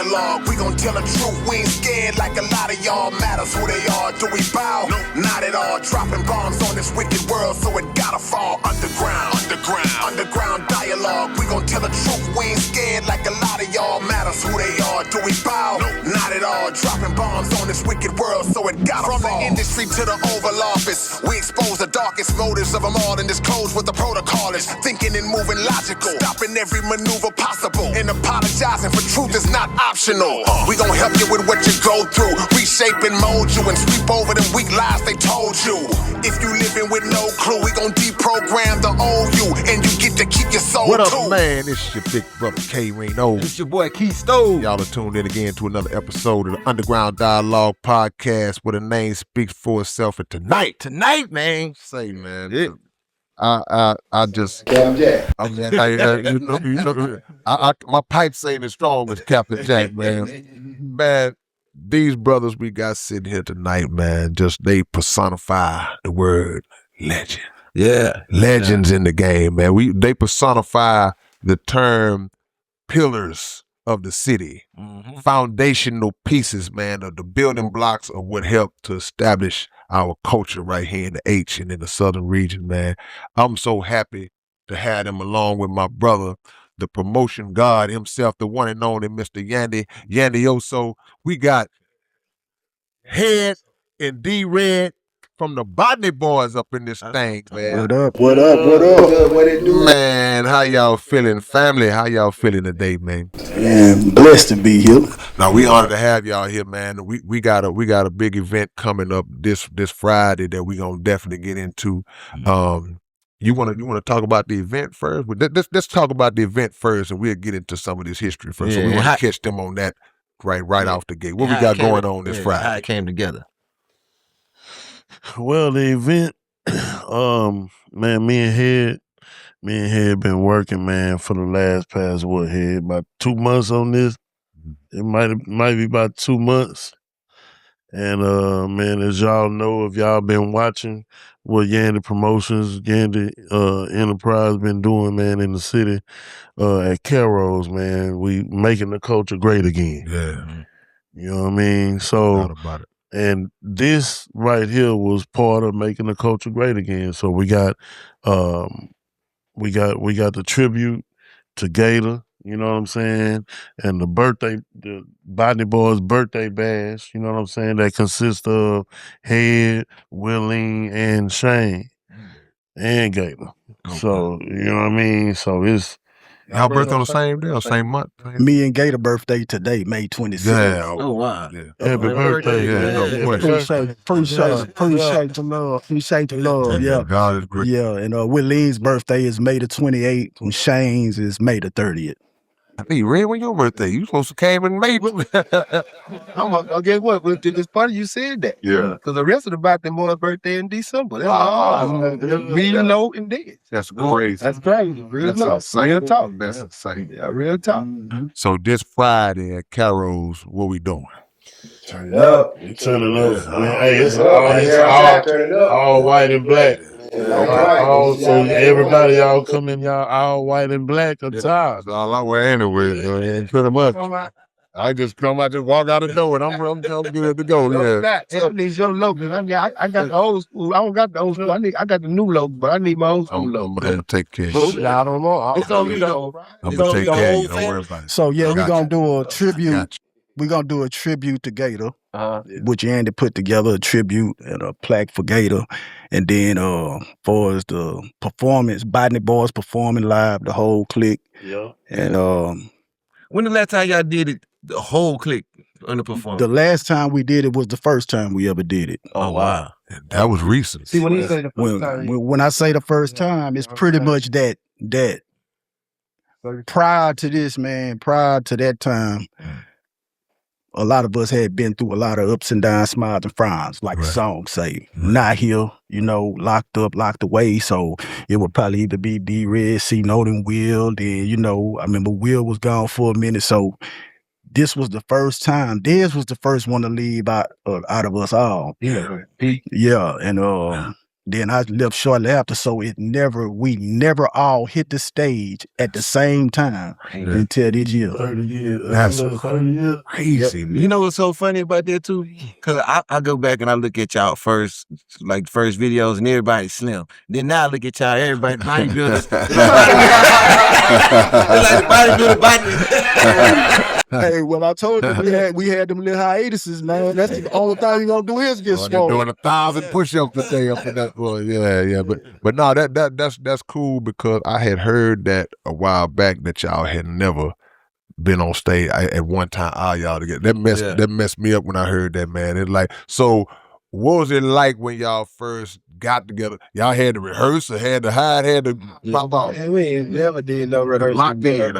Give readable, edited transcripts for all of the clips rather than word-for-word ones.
dialogue. We gon' tell the truth, we ain't scared like a lot of y'all. Matters who they are, do we bow? No, not at all. Dropping bombs on this wicked world, so it gotta fall underground. Underground dialogue. We gon' tell the truth, we ain't scared like a lot of y'all. Matters who they are, do we bow? No, not at all. Dropping bombs on this wicked world, so it gotta fall. From the industry to the Oval Office, we expose the darkest motives of them all and disclose what the protocol is. Thinking and moving logical, stopping every maneuver possible, and apologizing for truth is not optional. We gon' help you with what you go through, reshape and mold you, and sweep over them weak lies they told you. If you living with no clue, we gon' deprogram the old you, and you get to keep your soul What up, too. man? It's your big brother K-Reno. It's your boy Key Stove. Y'all are tuned in again to another episode of the Underground Dialogue Podcast, where the name speaks for itself. And tonight, man. say, man, Yeah. I just, Damn Jack. I mean, my pipe saying as strong as Captain Jack, man. Man, these brothers we got sitting here tonight, man, just they personify the word legend. Yeah. Legends in the game, man. They personify the term pillars of the city, foundational pieces, man, of the building blocks of what helped to establish our culture right here in the H and in the southern region, man. I'm so happy to have them along with my brother, the promotion god himself, the one and only Mr. Yandy, Yandyoso. We got Head and D-Red from the Botany Boyz up in this thing, man. What up? What it do? Man, how y'all feeling? Family, how y'all feeling today, man? Man, blessed to be here. Now we honored to have y'all here, man. We got a big event coming up this Friday that we gonna definitely get into. You wanna talk about the event first? Let's talk about the event first, and we'll get into some of this history first. So we want to catch them on that right off the gate. What we got going on this Friday? How it came together. Well, the event, man, me and Head been working, man, for the last past Head, about 2 months on this. It might be about 2 months. And man, as y'all know, if y'all been watching what Yandy Promotions, Yandy Enterprise been doing, man, in the city at Carol's, man, we making the culture great again. Yeah. You know what I mean? So. Thought about it. And this right here was part of making the culture great again. So we got the tribute to Gator, you know what I'm saying, and the Botany Boyz birthday bash, you know what I'm saying, that consists of Head, Willing, and Shane, and Gator. Okay. So, you know what I mean? So it's Y'all birthday on the same day or same month? Me and Gator birthday today, May 26th. Yeah. Oh, wow. Yeah. happy birthday. Yeah, no question. Appreciate the love. Appreciate the love. Yeah. God is great. Yeah, and Willeen's birthday is May the 28th, and Shane's is May the 30th. Hey, Red, when your birthday? You supposed to came in May. I'll guess what? It's funny you said that. Yeah. Because the rest of the Botany Boyz birthday in December. Me, know, and dead. That's crazy. That's crazy. Real talk. Real talk. That's insane. Yeah, real talk. So this Friday at Carol's, what we doing? Turn it up. You turn it up. Hey, it's all white and black. So everybody, y'all come in, y'all all white and black attire. That's all I wear anyway. Pretty much. I just walk out the door and I'm good to go. Yeah. It needs your logo. I got the old school. I don't got the old school. I got the new logo, but I need my old school I'm logo. gonna take care of you. I don't know. It's on you though. I'm gonna take care of you. Don't worry about it. So yeah, we're Gotcha. gonna do a tribute. Gotcha. We're gonna do a tribute to Gator, which Yandy put together, a tribute and a plaque for Gator. And then for as the performance, Botany Boyz performing live, the whole clique. Yeah. And When the last time y'all did it, the whole clique on the performance? the last time we did it was the first time we ever did it. Oh, wow. And that was recent. See, when he say the first time, When I say the first time, it's pretty much that prior to this, man, prior to that time, a lot of us had been through a lot of ups and downs, smiles and frowns, like the song say. Not here, locked up, locked away. So it would probably either be D-Red, C-Note, and Will. Then, I remember Will was gone for a minute. So this was the first time. Dez was the first one to leave out of us all. yeah. Yeah, and Then I left shortly after, so we never all hit the stage at the same time until this year. 30 years. That's 30 years. crazy, man. You know what's so funny about that too? Cause I go back and I look at y'all first videos and everybody's slim. Then now I look at y'all, everybody bodybuilders. Like bodybuilder. Hey, well, I told you we had them little hiatuses, man. That's the only thing you gonna do is get They're swole. doing 1,000 push-ups a day up in that. Well, yeah. But no, that's cool because I had heard that a while back that y'all had never been on stage at one time. All y'all together. That messed me up when I heard that, man. It's like, so what was it like when y'all first got together? Y'all had to rehearse or had to hide, had to pop out? And we ain't never did no rehearsal. Locked in.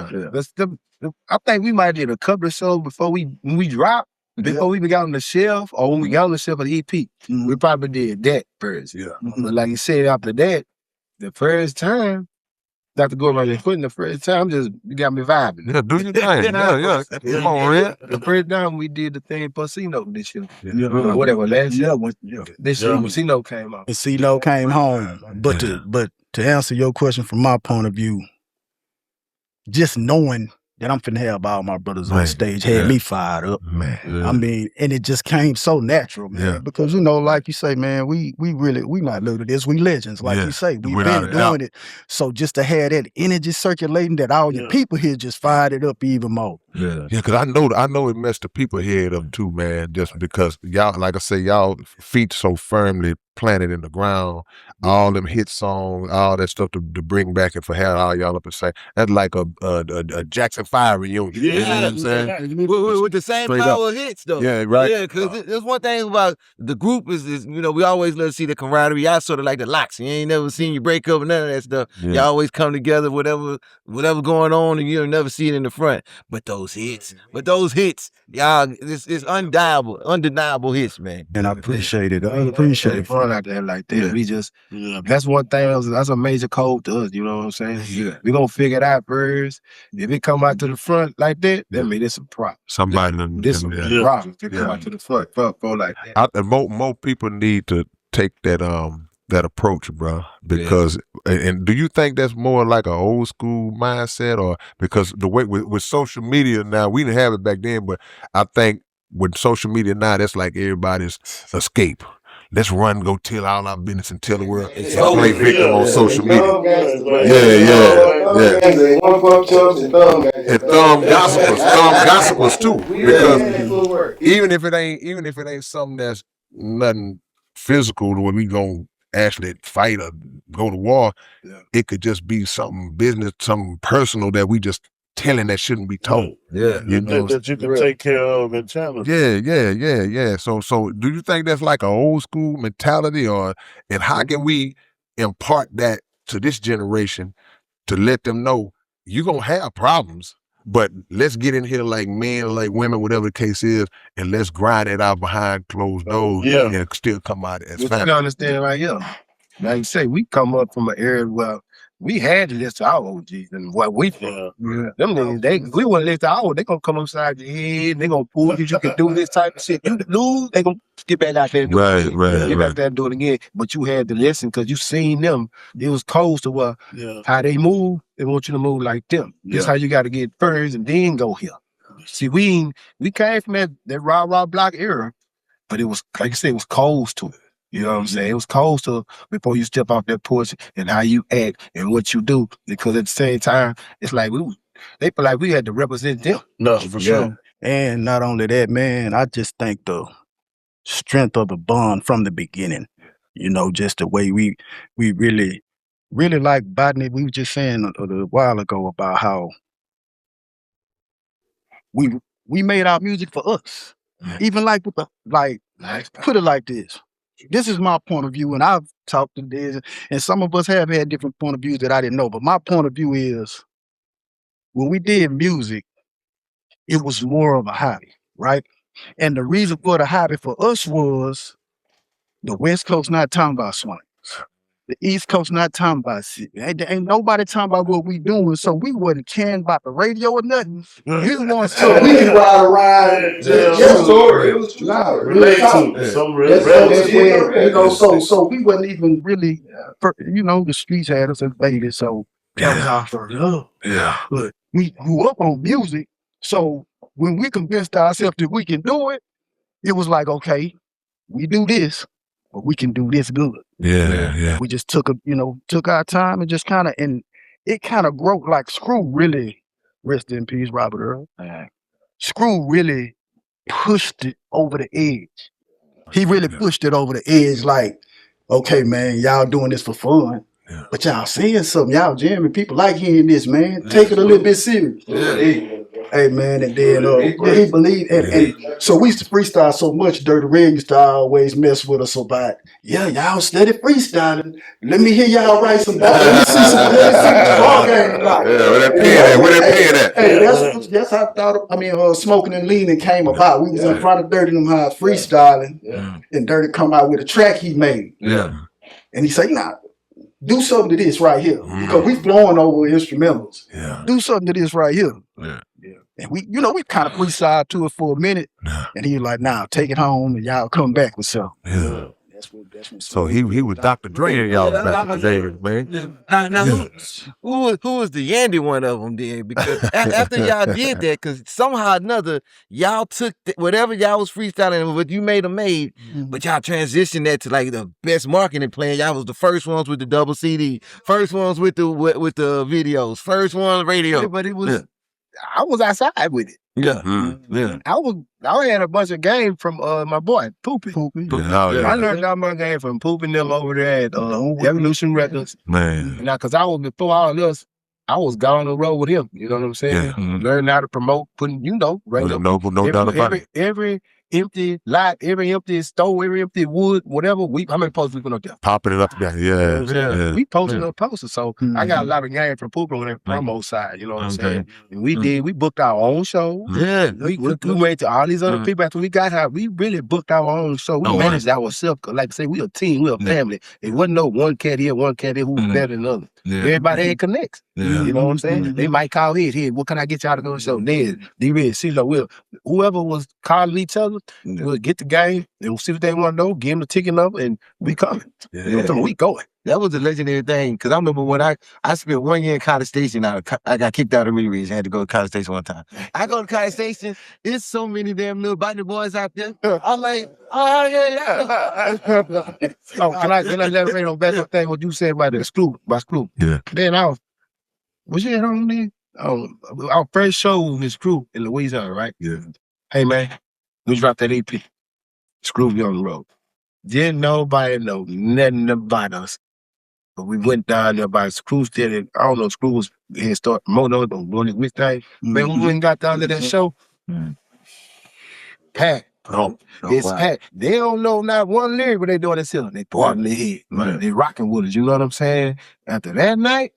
I think we might did a couple of shows before when we dropped, before we even got on the shelf, or when we got on the shelf of the EP. We probably did that first. Yeah. But like you said, after that, the first time, Dr. Gore your foot in the first time, you got me vibing. Yeah, do your thing. Yeah. Come on, man. The first time we did the thing for Casino this year. Whatever, last year. This year, Casino came out. Casino came home. But to answer your question from my point of view, just knowing that I'm finna have all my brothers on stage had me fired up. Man. Yeah. I mean, and it just came so natural, man. Yeah. Because, like you say, man, we not new to this. We legends, like you say. We've Without been doing it. So just to have that energy circulating, that all your people here just fired it up even more. Yeah, because I know it messed the people head up too, man. Just because y'all, like I say, y'all feet so firmly planted in the ground, all them hit songs, all that stuff to bring back and for having all y'all up and say that's like a Jackson 5 reunion. Yeah, you know what I'm saying? With the same Straight power up. hits though. Yeah, right. Yeah, because there's one thing about the group is we always love to see the camaraderie. Y'all sort of like the locks. You ain't never seen you break up and none of that stuff. Yeah. Y'all always come together, whatever going on, and you'll never see it in the front. But those hits, y'all, it's undeniable hits, man. And I appreciate it. I appreciate it. Fun out there like that. We just, that's one thing, that's a major code to us, you know what I'm saying? Yeah. We gonna figure it out first. If it come out to the front like that mean it's a problem. Somebody This is a problem. If it come out to the front like that. More people need to take that approach, bro. Because and do you think that's more like an old school mindset, or because the way with social media now, we didn't have it back then, but I think with social media now, that's like everybody's escape. Let's run, go tell all our business and tell the world. Play victim on social media. And thumb gossipers too. Because even if it ain't something that's nothing physical where we gonna actually fight or go to war, it could just be something business, something personal that we just telling that shouldn't be told. Yeah, you know, that you can take care of and challenge. Yeah. So do you think that's like an old school mentality, and how can we impart that to this generation to let them know you're gonna have problems, but let's get in here like men, like women, whatever the case is, and let's grind it out behind closed doors and still come out as family. You understand right here. Like you say, we come up from an area where we had to listen to our OGs and what we feel. Them niggas, we wouldn't listen to our, they gonna come upside your head, they gonna pull you can do this type of shit. You lose, they gonna get back out there and do it again. Get back there and do it again. But you had to listen because you seen them. It was close to how they move. They want you to move like them. That's how you got to get first and then go here. See, we came from that rah block era, but it was, like I said, it was cold to it. You know what I'm saying? It was cold to before you step off that porch and how you act and what you do. Because at the same time, it's like they feel like we had to represent them. No, for sure. And not only that, man, I just think the strength of the bond from the beginning, just the way we really like Botany. We were just saying a while ago about how we made our music for us. Even like with put it like this. This is my point of view, and I've talked to this, and some of us have had different point of views that I didn't know. But my point of view is, when we did music, it was more of a hobby, right? And the reason for the hobby for us was the West Coast not talking about swings. The East Coast not talking about shit. Ain't nobody talking about what we doing, so we wasn't caring about the radio or nothing. We want so we can ride around. Some story. It was loud. Relate to some real So we wasn't even really, the streets had us invaded, so that was our first love. Yeah. But we grew up on music, so when we convinced ourselves that we can do it, it was like, okay, we do this, but we can do this good. Yeah. We just took our time and just and it kind of broke like Screw really, rest in peace, Robert Earl. Screw really pushed it over the edge. He really pushed it over the edge like, okay, man, y'all doing this for fun. Yeah. But y'all saying something, y'all jamming. People like hearing this, man. Take it a little bit serious. Hey, man, and then he believed, and so we used to freestyle so much. Dirty Red used to always mess with us about, y'all steady freestyling. Let me hear y'all write some. Let me see some ball game. Where that pen at? Hey, that's how I thought. Smoking and Leaning came about. We was in front of Dirty them house freestyling, and Dirty come out with a track he made. Yeah, and he say, nah, do something to this right here because we flowing over instrumentals. Yeah, do something to this right here. Yeah. And we kind of freestyled to it for a minute, and he was like, "Nah, take it home, and y'all come back with something." Yeah. That's what so he was Dr. Dre and y'all back in the day, man. Now who was the Yandy one of them then? Because after y'all did that, because somehow or another, y'all took whatever y'all was freestyling, what you made, but y'all transitioned that to like the best marketing plan. Y'all was the first ones with the double CD, first ones with the videos, first ones radio. But it was... I was outside with it. Yeah. Yeah. I had a bunch of game from my boy, Poopy. I learned all my game from Poopy and them over there at Evolution Records. Man. Now, because before all this, I was gone the road with him. You know what I'm saying? Yeah. Learning how to promote, putting, radio. No doubt about it. Every empty lot, every empty store, every empty wood, whatever. How many posters we put up there? Popping it up there. Yeah. We posted up posters. So I got a lot of game from Poopy on that promo side. You know what I'm saying? And we booked our own show. Yeah. We went to all these other people after we got here. We really booked our own show. We managed ourselves. Like I say, we a team, we a family. It wasn't no one cat here who was better than the other. Yeah. Everybody had connects. Yeah. You know what I'm saying? They might call here, what can I get y'all to go to the show? Then whoever was calling each other, we'll get the game and we'll see what they want to know, give them the ticket number, and we coming. Yeah. You know what I'm saying? We going. That was a legendary thing, because I remember when I spent 1 year in College Station. I got kicked out of Rio Ridge. I had to go to College Station one time. I go to College Station, there's so many damn little Botany Boyz out there. I'm like, oh, yeah. So can I elaborate on back up thing what you said about the Screw? Yeah. Then was you at home then? Our first show was Screw in Louisiana, right? Yeah. Hey, man, we dropped that EP. Screw be on the road. Didn't nobody know nothing about us. But we went down there by Screw did it. I don't know, Screw was here start promoting doing his which thing. Man, when we went and got down to that show, packed. It's packed. They don't know not one lyric, but they doing this here. They parting their head. Man. They rocking with us, you know what I'm saying? After that night,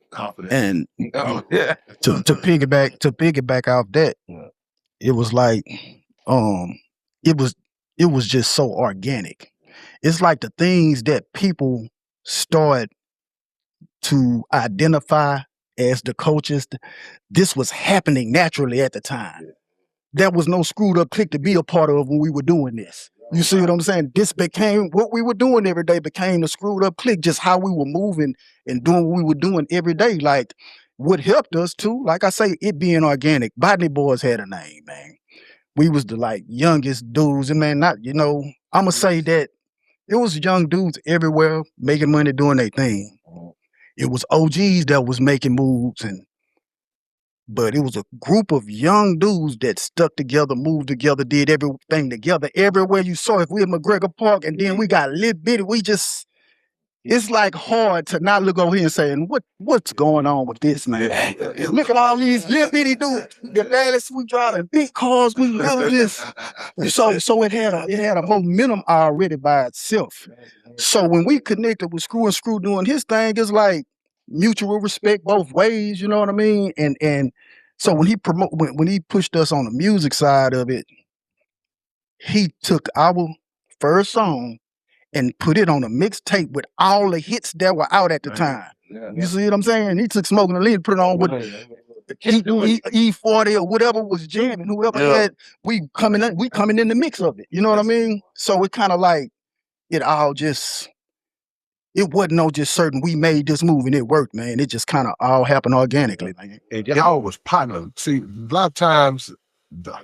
confident. And to piggyback off that, it was like it was just so organic. It's like the things that people start to identify as the coaches, this was happening naturally at the time. There was no screwed up clique to be a part of when we were doing this. You see what I'm saying? This became what we were doing every day, became the screwed up clique, just how we were moving and doing what we were doing every day. Like, what helped us too, like I say, it being organic. Botany Boyz had a name, man. We was the youngest dudes, and man, I'ma say that it was young dudes everywhere making money doing their thing. It was OGs that was making moves, but it was a group of young dudes that stuck together, moved together, did everything together. Everywhere you saw, if we at McGregor Park, and then we got lit bitty, it's like hard to not look over here and saying, what's going on with this, man? Look at all these little bitty dudes. The latest we driving big cars, we love this. So it had a momentum already by itself. So when we connected with Screw and Screw doing his thing, it's like mutual respect both ways, you know what I mean? And so when he pushed us on the music side of it, he took our first song and put it on a mixtape with all the hits that were out at the time. You see what I'm saying? He took Smoking the Lean, put it on with E40 or whatever was jamming, whoever had, we coming in the mix of it. You know what I mean? So it kind of like, it all just, it wasn't no just certain, we made this move and it worked, man. It just kind of all happened organically, man. Y'all was partner. See, a lot of times the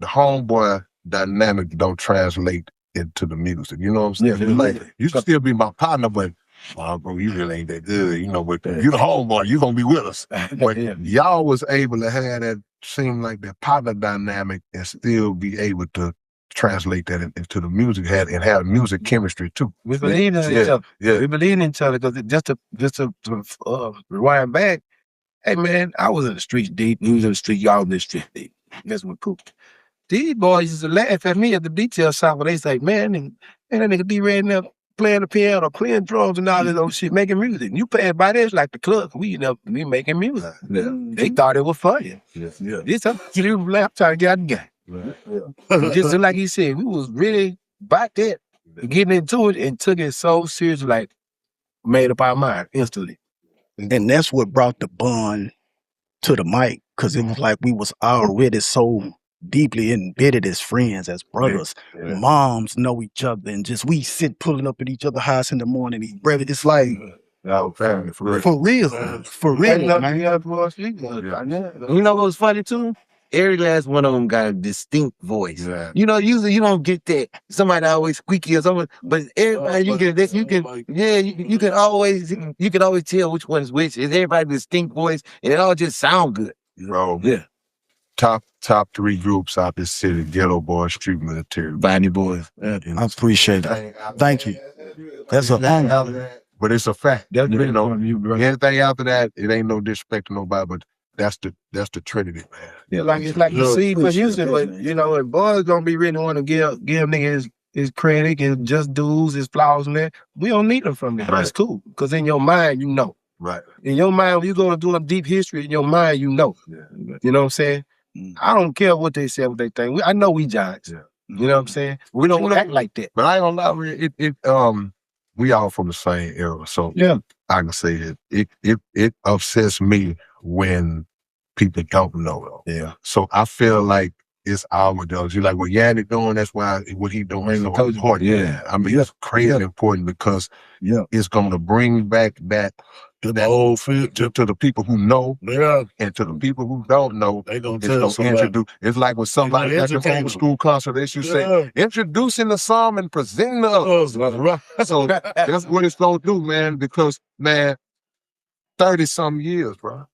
homeboy dynamic don't translate into the music. You know what I'm saying? It's like, you can still be my partner, but bro, you really ain't that good. You know, but you the homeboy, you gonna be with us. But y'all was able to have that, seem like that partner dynamic and still be able to translate that into the music and have music chemistry too. We believe in each other. Yeah. We believe in each other because just to rewind back, hey man, I was in the streets deep. He was in the street, y'all in the street deep. That's what cool. These boys used to laugh at me at the detail shop when they say, man, that nigga D-Ray in there playing the piano, playing drums and all this old shit, making music. You playing by this like the club. We making music. They thought it was funny. This up to the lap trying to get out the game. Just like he said, we was really about that, getting into it and took it so serious, like made up our mind instantly. And that's what brought the bond to the mic, because it was like we was already so deeply embedded as friends, as brothers. Moms know each other, and just we sit pulling up at each other's house in the morning, eat breakfast. It's like family, for real. For real, man. You know what was funny too? Every last one of them got a distinct voice. Yeah. You know, usually you don't get that. Somebody always squeaky or something, but everybody you can always tell which one is which. It's everybody's distinct voice, and it all just sound good. Bro, top 3 groups out this city: Ghetto Boys, Street Military, Botany Boyz. I appreciate that. Thank you. That's a honor. But it's a fact. You know, anything after that, it ain't no disrespect to nobody, but that's the Trinity, man. Yeah, like it's like you see for Houston, but you know, and boys don't be really want to give niggas his credit and just dudes, his flaws and that. We don't need them from that. That's cool. Because in your mind, you know. Right. In your mind, when you go to do a deep history, in your mind, you know. You know what I'm saying? I don't care what they say, what they think. I know we giants. You know what I'm saying? We don't act like that. But I ain't gonna lie, we all from the same era, so I can say it upsets me when people don't know. So I feel like it's our does. You like what Yandy doing? That's why what he doing is so important. I mean, it's crazy important because it's gonna bring back that old feel to the people who know, and to the people who don't know, they gonna introduce. It's like when somebody at the old school concert, they should say, introducing the psalm and presenting the others. So that's what it's gonna do, man. Because man, 30-some years, bro.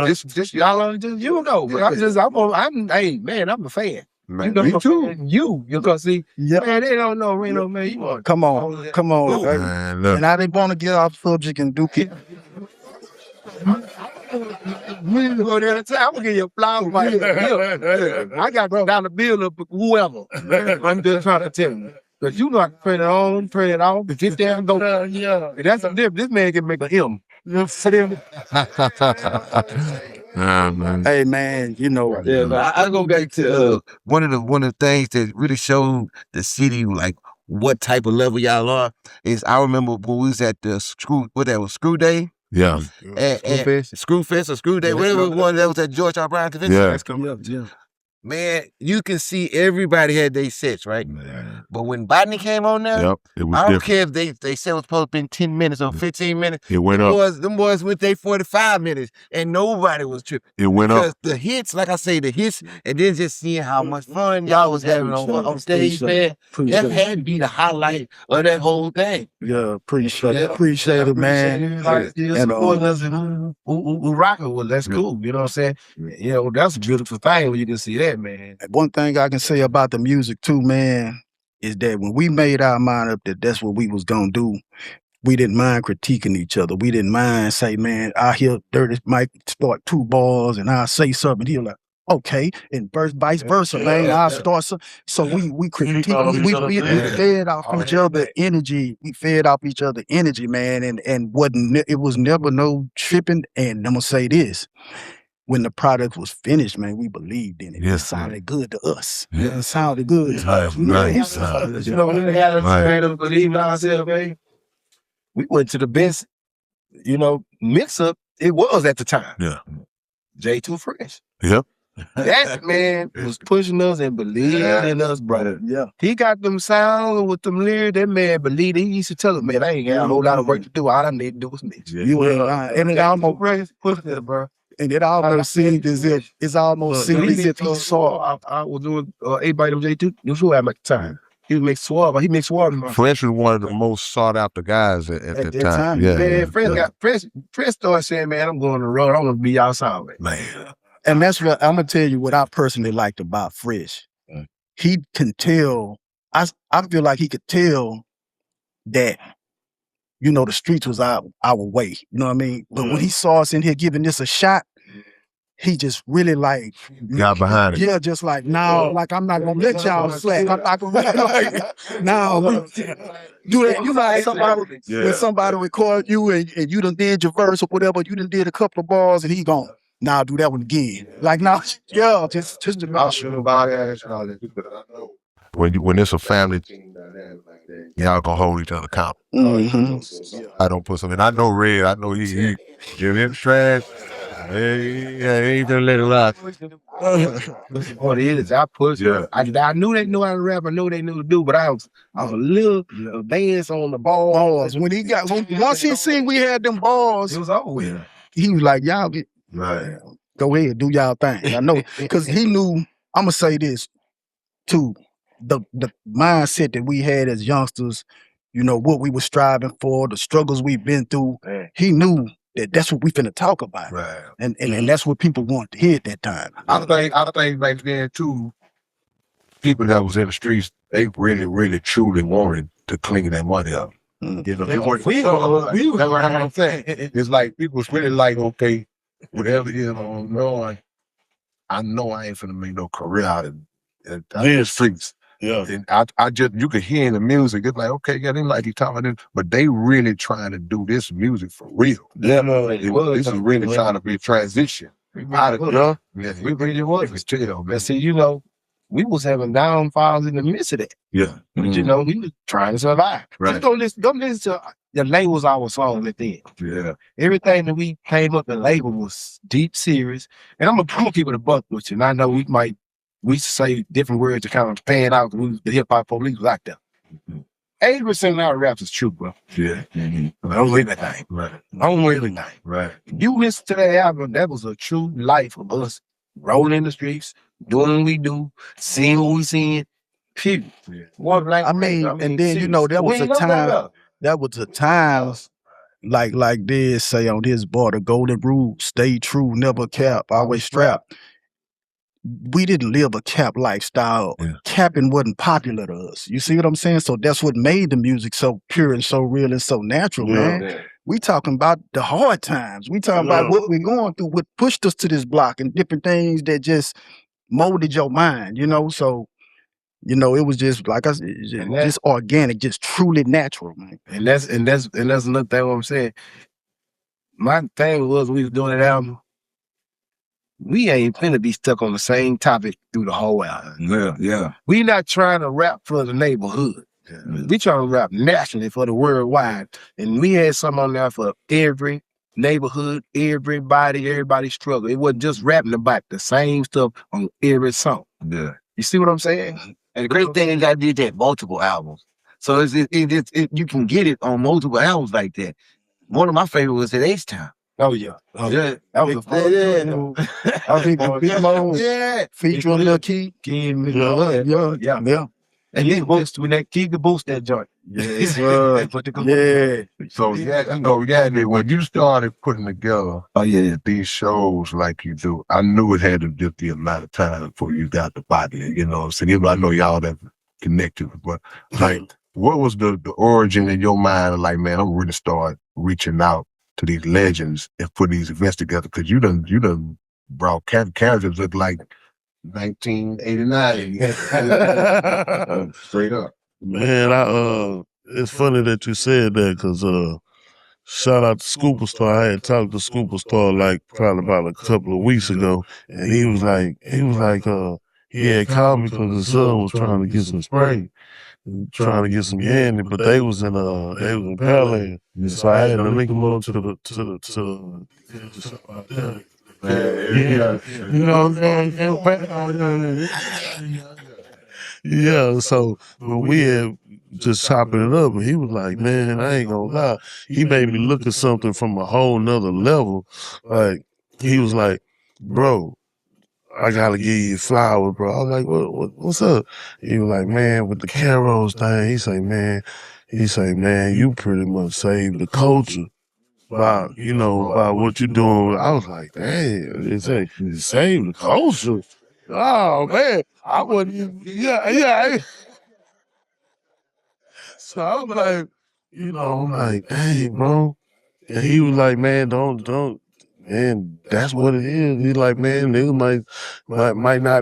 Just y'all just you know. Hey man, I'm a fan. Man, you know, me too. You gonna see, man, they don't know Reno, man. You want come on, man, and I didn't want to get off subject and do it. We go there and say, I'm gonna give you a flower. I got to go down the bill of whoever. I'm just trying to tell you. Because you know I can print it on, print it off, get there and go. And that's a difference. This man can make a hymn. You know what I'm saying? Hey man, you know. I go back to one of the things that really showed the city like what type of level y'all are is I remember when we was at the Screw Day. Yeah. Screw Fest or Screw Day, whatever one that was at George R. Brown Convention. Man, you can see everybody had their sets, right? Man. But when Botany came on there, it was I don't care if they said it was supposed to be 10 minutes or 15 minutes. It went up. Them boys went there 45 minutes and nobody was tripping. It went because up. The hits, like I say, the hits, and then just seeing how much fun y'all was having on stage, man. That had to be the highlight of that whole thing. Yeah, appreciate it, man. Who rocking with, that's cool. You know what I'm saying? You know, that's a beautiful thing when you can see that, man. One thing I can say about the music too, man, is that when we made our mind up that that's what we was gonna do, we didn't mind critiquing each other. We didn't mind say, man, I hear Dirty Mike start 2 bars and I'll say something. He'll like, okay, and vice versa, man. I'll start some. So we critique. We fed off each other energy. We fed off each other energy, man, and it was never no tripping. And I'm gonna say this. when the product was finished, man, we believed in it. Yes, It sounded good to us. Yeah. It sounded good to us. You know, we had us straight up believing ourselves, man. We went to the best, mix up it was at the time. Yeah. J2 Fresh. Yep. That man was pushing us and believing in us, brother. Yeah. He got them sounds with them lyrics. That man believed. He used to tell us, man, I ain't got a whole lot of work to do. All I need to do is mix. You were and it almost bro. and it almost seemed as if he saw. I was doing everybody on J2. You should have at the time. He mixed Suave. He mixed Suave. Fresh was one of the most sought after guys at that time. Yeah. Man, Fresh started saying, man, I'm going to run. I want to be outside, Man. And that's what I'm gonna tell you what I personally liked about Fresh. He can tell. I feel like he could tell that, the streets was our way. You know what I mean? But when he saw us in here giving this a shot, he just really got behind it. Yeah, just like, no, like I'm not gonna let y'all slack. I'm not gonna no, do that. You like somebody when somebody record you and you done did your verse or whatever, you done did a couple of bars and he gone, now do that one again. Like now, yeah, just I'll shoot about that. When it's a family, y'all gonna hold each other accountable. Mm-hmm. I don't put something. I know Red. I know he give him trash. He ain't gonna let it rock. What it is, I push. Yeah. I knew they knew how to rap. I knew they knew to do, but I was a little advanced on the balls. When he got once he seen we had them balls, It was over with. he was like, y'all get Right. go ahead, do y'all thing. I know, because he knew. I'm gonna say this too: the mindset that we had as youngsters, what we were striving for, the struggles we've been through. Man. He knew that that's what we finna talk about, Right. and that's what people wanted to hear at that time. I think back then too, people that was in the streets, they really, really, truly wanted to clean that money up. They weren't. It's like people was really like, okay, whatever it is, I know I ain't finna make no career out of the streets. Yeah. And I just, you could hear in the music, it's like, okay, yeah, they like you talking this, but they really trying to do this music for real. Yeah, This is really trying to be a transition. Out of Yeah. we really was. Tell, man. But see, we was having downfalls in the midst of that. Yeah. But we was trying to survive. Right. Just go listen to the labels our song at the end. Yeah. Everything that we came up and label was deep serious. And I'm gonna keep it a buck with you. And I know we say different words to kind of pan out because the hip hop police was out there. 80% of our raps is true, bro. Yeah. I don't believe that thing. Right. I don't believe that thing. Right. You listen to that album, that was a true life of us rolling in the streets, doing what we do, seeing what we seeing. Period. Yeah. I mean, and then there was a time. That was a time, like they say on this bar, the golden rule: stay true, never cap, always strap. We didn't live a cap lifestyle. Yeah. Capping wasn't popular to us. You see what I'm saying? So that's what made the music so pure and so real and so natural, man. Yeah. We talking about the hard times. We talking about what we're going through, what pushed us to this block and different things that just molded your mind, So, it was just like I said, just organic, just truly natural, man. And that's another thing what I'm saying. My thing was we was doing that album. We ain't finna be stuck on the same topic through the whole album. Yeah. We not trying to rap for the neighborhood. Yeah. We trying to rap nationally for the worldwide. And we had something on there for every neighborhood, everybody's struggle. It wasn't just rapping about the same stuff on every song. Yeah. You see what I'm saying? And the great thing is I did that multiple albums. So you can get it on multiple albums like that. One of my favorite was at H-Town. Oh, yeah. Yeah. That was a fun. I think the Big Mo Yeah. featuring Lil Key. Yeah. And then when that key could boost that joint. Yeah. So when you started putting together these shows like you do, I knew it had to just be a matter of time before you got the body, So I know y'all that connected, but like what was the origin in your mind of like, man, I'm really start reaching out to these legends and put these events together? Because you done brought characters look like 1989. Straight up. Man, it's funny that you said that because shout out to Superstar. I had talked to Superstar like probably about a couple of weeks ago, and he was like, he had called me because his son was trying to get some spray, trying to get some Yandy, but they was in Pearland. So I had to link him up to the yeah, you know what I'm saying? Yeah, so when we had just chopping it up, and he was like, man, I ain't gonna lie. He made me look at something from a whole nother level. Like, he was like, bro, I gotta give you flowers, bro. I was like, what's up? He was like, man, with the Caros thing, he say, man, you pretty much saved the culture by what you doing. I was like, damn, they say, save the culture. Oh man, I wouldn't even, yeah. So I'm like, I'm like, dang, bro. And he was like, man, don't, man, that's what it is. He's like, man, niggas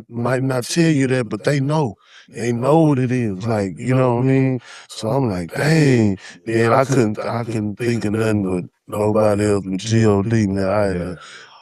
might not tell you that, but they know. They know what it is. Like, you know what I mean? So I'm like, dang. Then I couldn't think of nothing but nobody else but G.O.D. Man,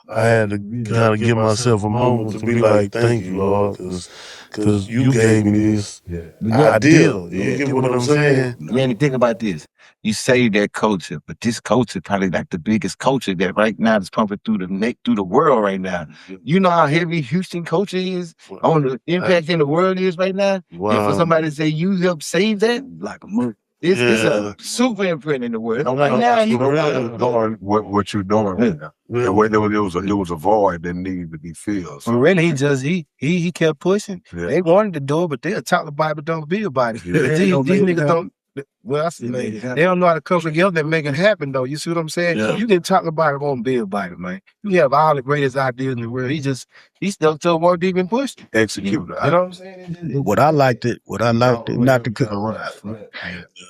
I had to kind of give myself a moment to be like, thank you, Lord, because you gave me this idea. You get what I'm saying? Man, think about this. You say that culture, but this culture probably like the biggest culture that right now is pumping through the world right now. You know how heavy Houston culture is on the impact in the world is right now? Wow. And for somebody to say you helped save that, like a move. It's a super imprint in the world. Right now, you doing what you're doing right now. Yeah. There was a void that needed to be filled. So. But really, he kept pushing. Yeah. They wanted the door, but they'll talk about it, but don't be about it. Yeah. These niggas don't. Well, I see, they don't know how to come together and make it happen, though. You see what I'm saying? Yeah. You can talk about it, won't be about it, man. You have all the greatest ideas in the world. He still won't even push. Execute. You know what I'm saying? What I liked, not to cut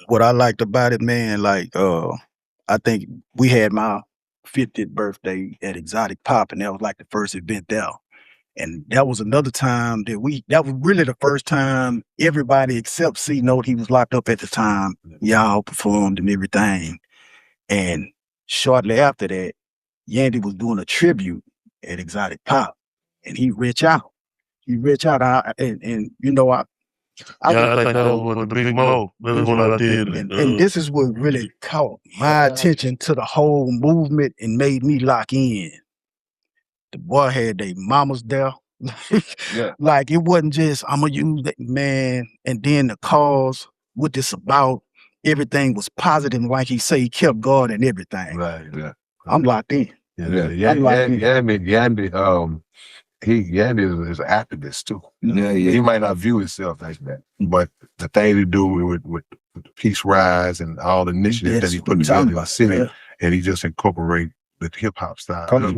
what I liked about it, man, like I think we had my 50th birthday at Exotic Pop, and that was like the first event there. And that was another time that was really the first time everybody except C Note, he was locked up at the time, y'all performed and everything. And shortly after that, Yandy was doing a tribute at Exotic Pop, and he reached out. And you know, I think that was the Big Mo. That's what I did. and this is what really caught my attention to the whole movement and made me lock in. The boy had their mamas there. Like it wasn't just, I'm gonna use that, man. And then the cause, what this about, everything was positive. Like he say, he kept God and everything. Right, yeah. I'm locked in. Yandy, Yandy is an activist too. Yeah. He might not view himself like that, but the thing to do with the Peace Rise and all the initiatives that he put together in the city, and he just incorporate the hip hop style. And the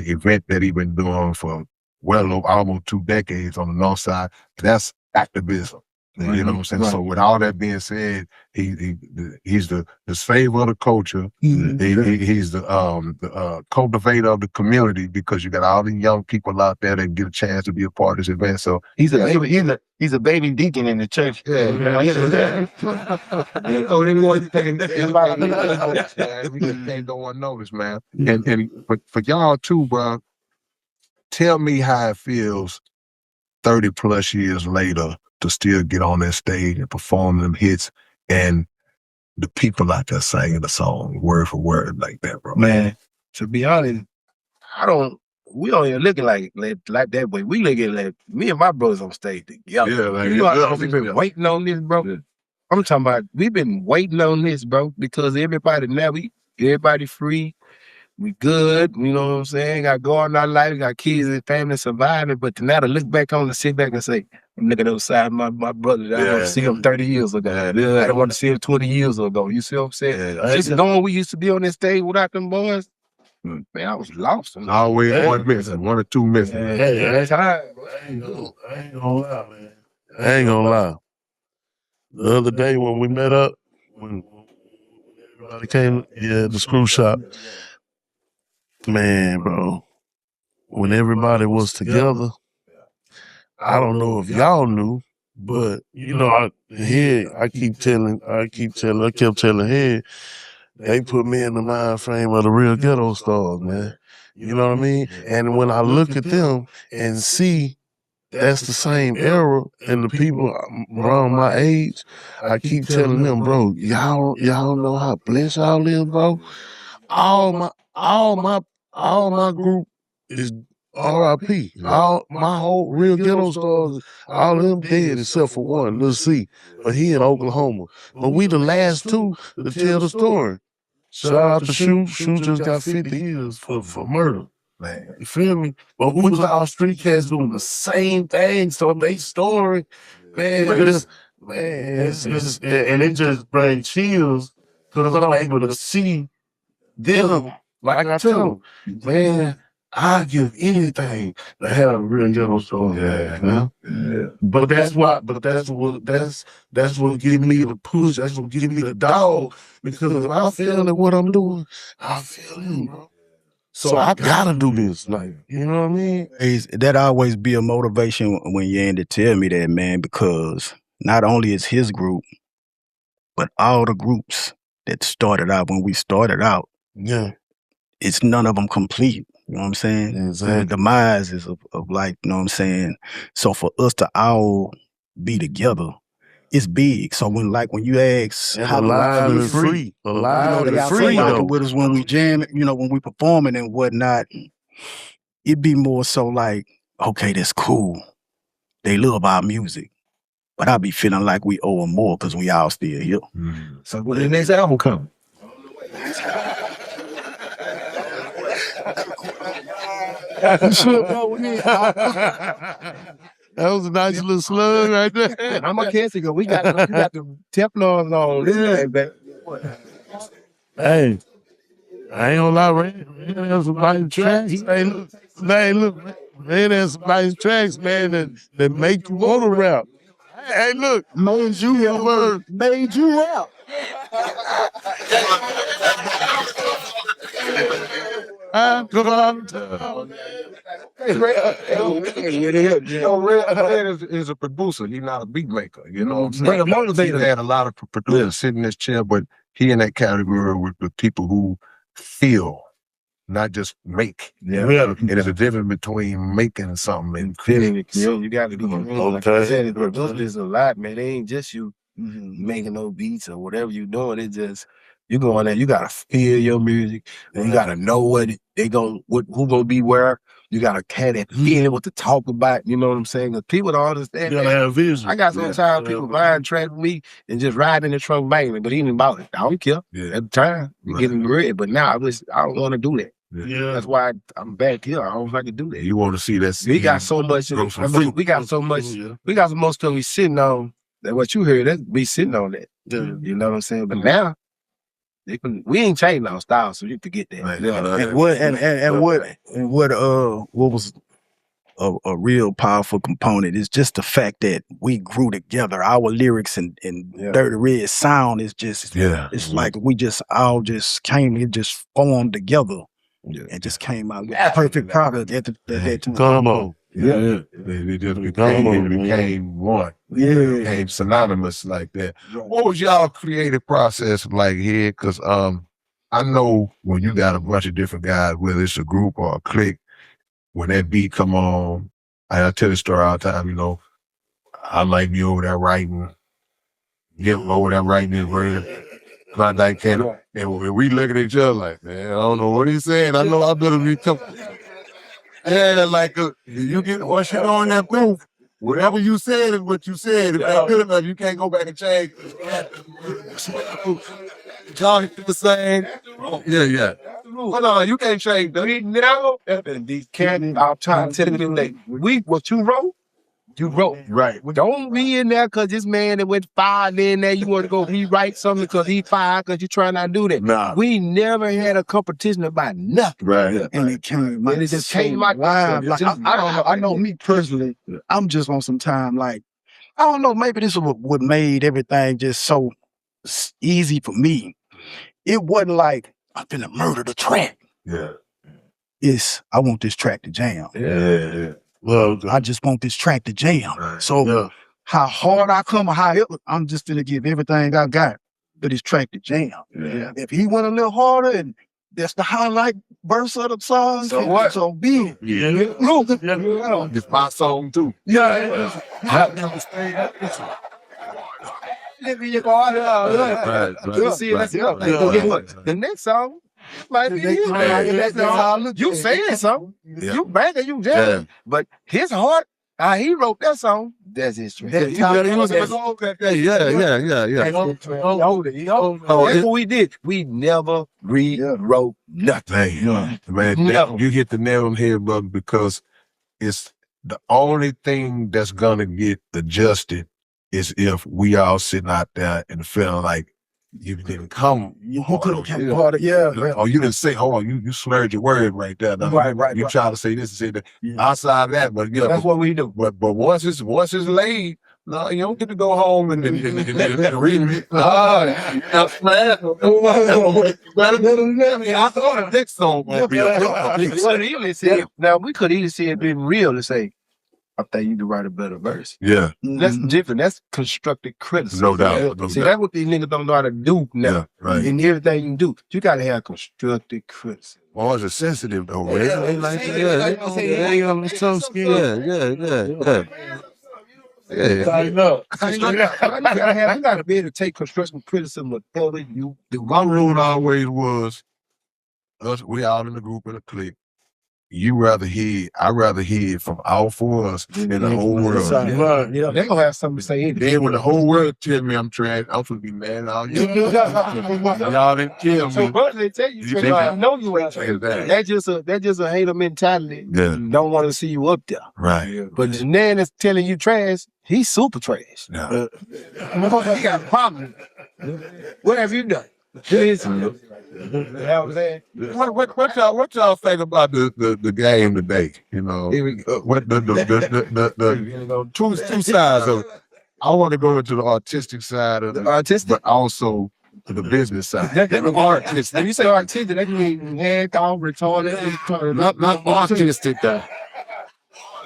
event that he been doing for well over almost 2 decades on the North Side, that's activism. You know what I'm saying? Right. So with all that being said, he's the savior of the culture. He's the cultivator of the community, because you got all the young people out there that get a chance to be a part of this event. So he's a baby deacon in the church. Ain't no one notice, man. But for y'all too, bro, tell me how it feels 30 plus years later to still get on that stage and perform them hits, and the people out there singing the song word for word like that, bro. Man, to be honest, we don't even look at like that way. We look at like me and my brothers on stage together. Yeah, like, you know how long we've been waiting on this, bro? Yeah. I'm talking about, we've been waiting on this, bro, because everybody free. We good, you know what I'm saying? Got going our life, got kids and family surviving, but to now to look back on and sit back and say, I'm looking outside my brother. I want to see him 30 years ago. I don't want to see him 20 years ago. You see what I'm saying? Just knowing we used to be on this stage without them boys, man, I was lost. Always one missing, 1 or 2 missing. That's high. I ain't gonna lie, man. I ain't gonna lie. The other day when we met up, when everybody came, the screw shop, man, bro, when everybody was together, I don't know if y'all knew, But you know, I kept telling Head, they put me in the mind frame of the real ghetto stars, man. You know what I mean? And when I look at them and see that's the same era and the people around my age, I keep telling them, bro, y'all know how blessed y'all is, bro. All my group is R.I.P. All my whole real ghetto stars, all of them dead except for one, Lil C. But he in Oklahoma. But we the last two to tell the story. Shout out to Shoe. Shoe just got 50 years for murder. Man, you feel me? But we was all street cats doing the same thing. So they story, man, and it just brings chills because I'm able to see them. Like I tell them, man, I give anything to have a real ghetto story. Yeah, man. Yeah. But that's what give me the push. That's what give me the dog. Because if I feel at what I'm doing, I feel him, bro. So I gotta do this, like, you know what I mean? That always be a motivation when Yandy tell me that, man, because not only is his group, but all the groups that started out when we started out, yeah, it's none of them complete. You know what I'm saying? Exactly. The demise is of like, you know what I'm saying? So for us to all be together, it's big. So when you ask how alive and free, alive and free with us when we jam, you know, when we performing and whatnot, it'd be more so like, okay, that's cool. They love our music. But I be feeling like we owe them more because we all still here. So when the next album come? That was a nice little slug right there. I'm a cancer girl. We got the Teflons on. Hey, I ain't gonna lie, man. There's some nice tracks. Hey, look, man, there's some nice tracks, man, that make you want to rap. Hey, look, made you rap. I'm going to. Red is a producer. He's not a beat maker. You know what I'm saying? Motivator had a lot of producers sitting in this chair, but he in that category with the people who feel, not just make. Yeah. And there's a difference between making something and feeling it. You got to be like I said, there's a lot, man. It ain't just you making no beats or whatever you doing. It's just you go on there, you gotta feel your music, and you gotta know who gonna be where. You gotta have that feeling what to talk about. You know what I'm saying? Because people don't understand. You gotta have vision. I got sometimes people buying tracks with me and just riding in the trunk banging, but even about it, I don't care. At the time, you getting rid. But now I don't want to do that. Yeah. That's why I'm back here. I don't like to do that. You want to see that? We got so much. We got so much. We got so much stuff we sitting on. That what you heard, that we sitting on that. You know what I'm saying? But now, we ain't changing our style, so you forget that. Right. And what was a real powerful component is just the fact that we grew together. Our lyrics and Dirty Red sound is just it's like we just all just came, it just formed together. And just came out with a perfect product at that time. Combo. Yeah. They just became one. Yeah. Became synonymous like that. What was y'all creative process like here? Because I know when you got a bunch of different guys, whether it's a group or a clique, when that beat come on, I tell the story all the time, you know, I might be over there writing, get over there writing this word. And we look at each other like, man, I don't know what he's saying. I know I better be tough. Yeah, like, you get what shit on that booth. Whatever you said is what you said. If that's good enough, you can't go back and change. Y'all the same. Yeah. Hold on, you can't change. We never, these cats, I'm trying to tell them that what you wrote. You wrote, right? Don't be in there because this man that went fired in there. You want to go rewrite something because he fired because you trying not to do that. Nah. We never had a competition about nothing. Right. And it came out. And it just came out live. Like, I don't know. I know me personally. I'm just on some time. Like, I don't know. Maybe this is what made everything just so easy for me. It wasn't like I'm finna murder the track. Yeah. I want this track to jam. Yeah. Well, I just want this track to jam. Right. So how hard I come or however, I'm just gonna give everything I got to this track to jam. Yeah. If he went a little harder and that's the highlight verse of the song, So what? So be it. Yeah. Look, It's my song too. Yeah. You see, that's the other thing. But guess what? The next song might be his. That's how I look You at it. saying something. Yeah. You banging, you jamming. But his heart, how he wrote that song, that's his track. That's how he was in That's what we did. We never rewrote nothing. Man, No. you hit the nail on the head, brother, because it's the only thing that's gonna get adjusted is if we all sitting out there and feeling like you didn't come. harder. Yeah. Or you didn't say, hold on, you slurred your word right there. Now, Right. You try to say this and say that. Outside of that, but yeah, That's what we do. but once it's laid, no, you don't get to go home and read it. I thought the next song might be Now we could easily say it been real to say, I think you could write a better verse. Yeah, That's different. That's constructive criticism. no doubt. No See, doubt. that's what these niggas don't know how to do now. Yeah, right. In everything you do, you gotta have constructive criticism. Boys are sensitive though, Yeah, man. they like that. You gotta be able to take constructive criticism of whatever you do. My rule always was, we all in the group in a clique. I'd rather hear from all four of us in the whole world. Yeah, they gonna have something to say anyway. Then when the whole world tell me I'm trash, I'm gonna be mad at all you. Y'all didn't kill So me. but they tell you, think I know you ain't trash. Exactly. That's just a hater mentality. Yeah. Don't want to see you up there. Right. But the man that's telling you trash, he's super trash. Yeah. He got a problem. What have you done? You know what I'm saying? What y'all think about the game today? You know, Here we go. what the two sides of it. I want to go into the artistic side of it, Artistic? but also the business side. That's artistic. When you say artistic, that means head off, retarded. Not artistic,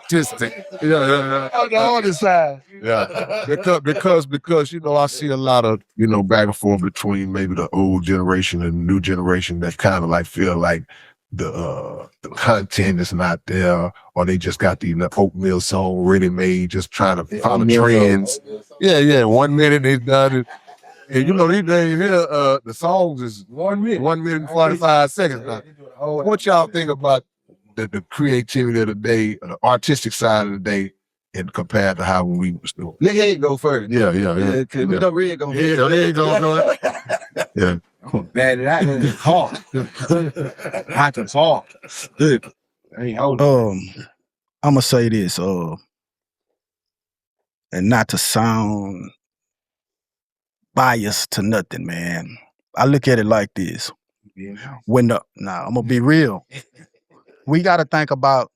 artistic. Yeah. On the other side. Yeah, because you know I see a lot of back and forth between maybe the old generation and the new generation that kind of like feel like the content is not there, or they just got the oatmeal song ready made, just trying to follow trends. Yeah. 1 minute they done it, and these days here the songs is 1 minute, 1 minute and 45 seconds. Now, what y'all think about the creativity of the day, the artistic side of the day? And compared to how when we was doing. Let Ed go first. Yeah. Cause we know Red gonna Yeah, there you go. Yeah. Bad that is hard. Hot as hard. Hey, hold on. I'm gonna say this, and not to sound biased to nothing, man. I look at it like this. I'm gonna be real. We gotta think about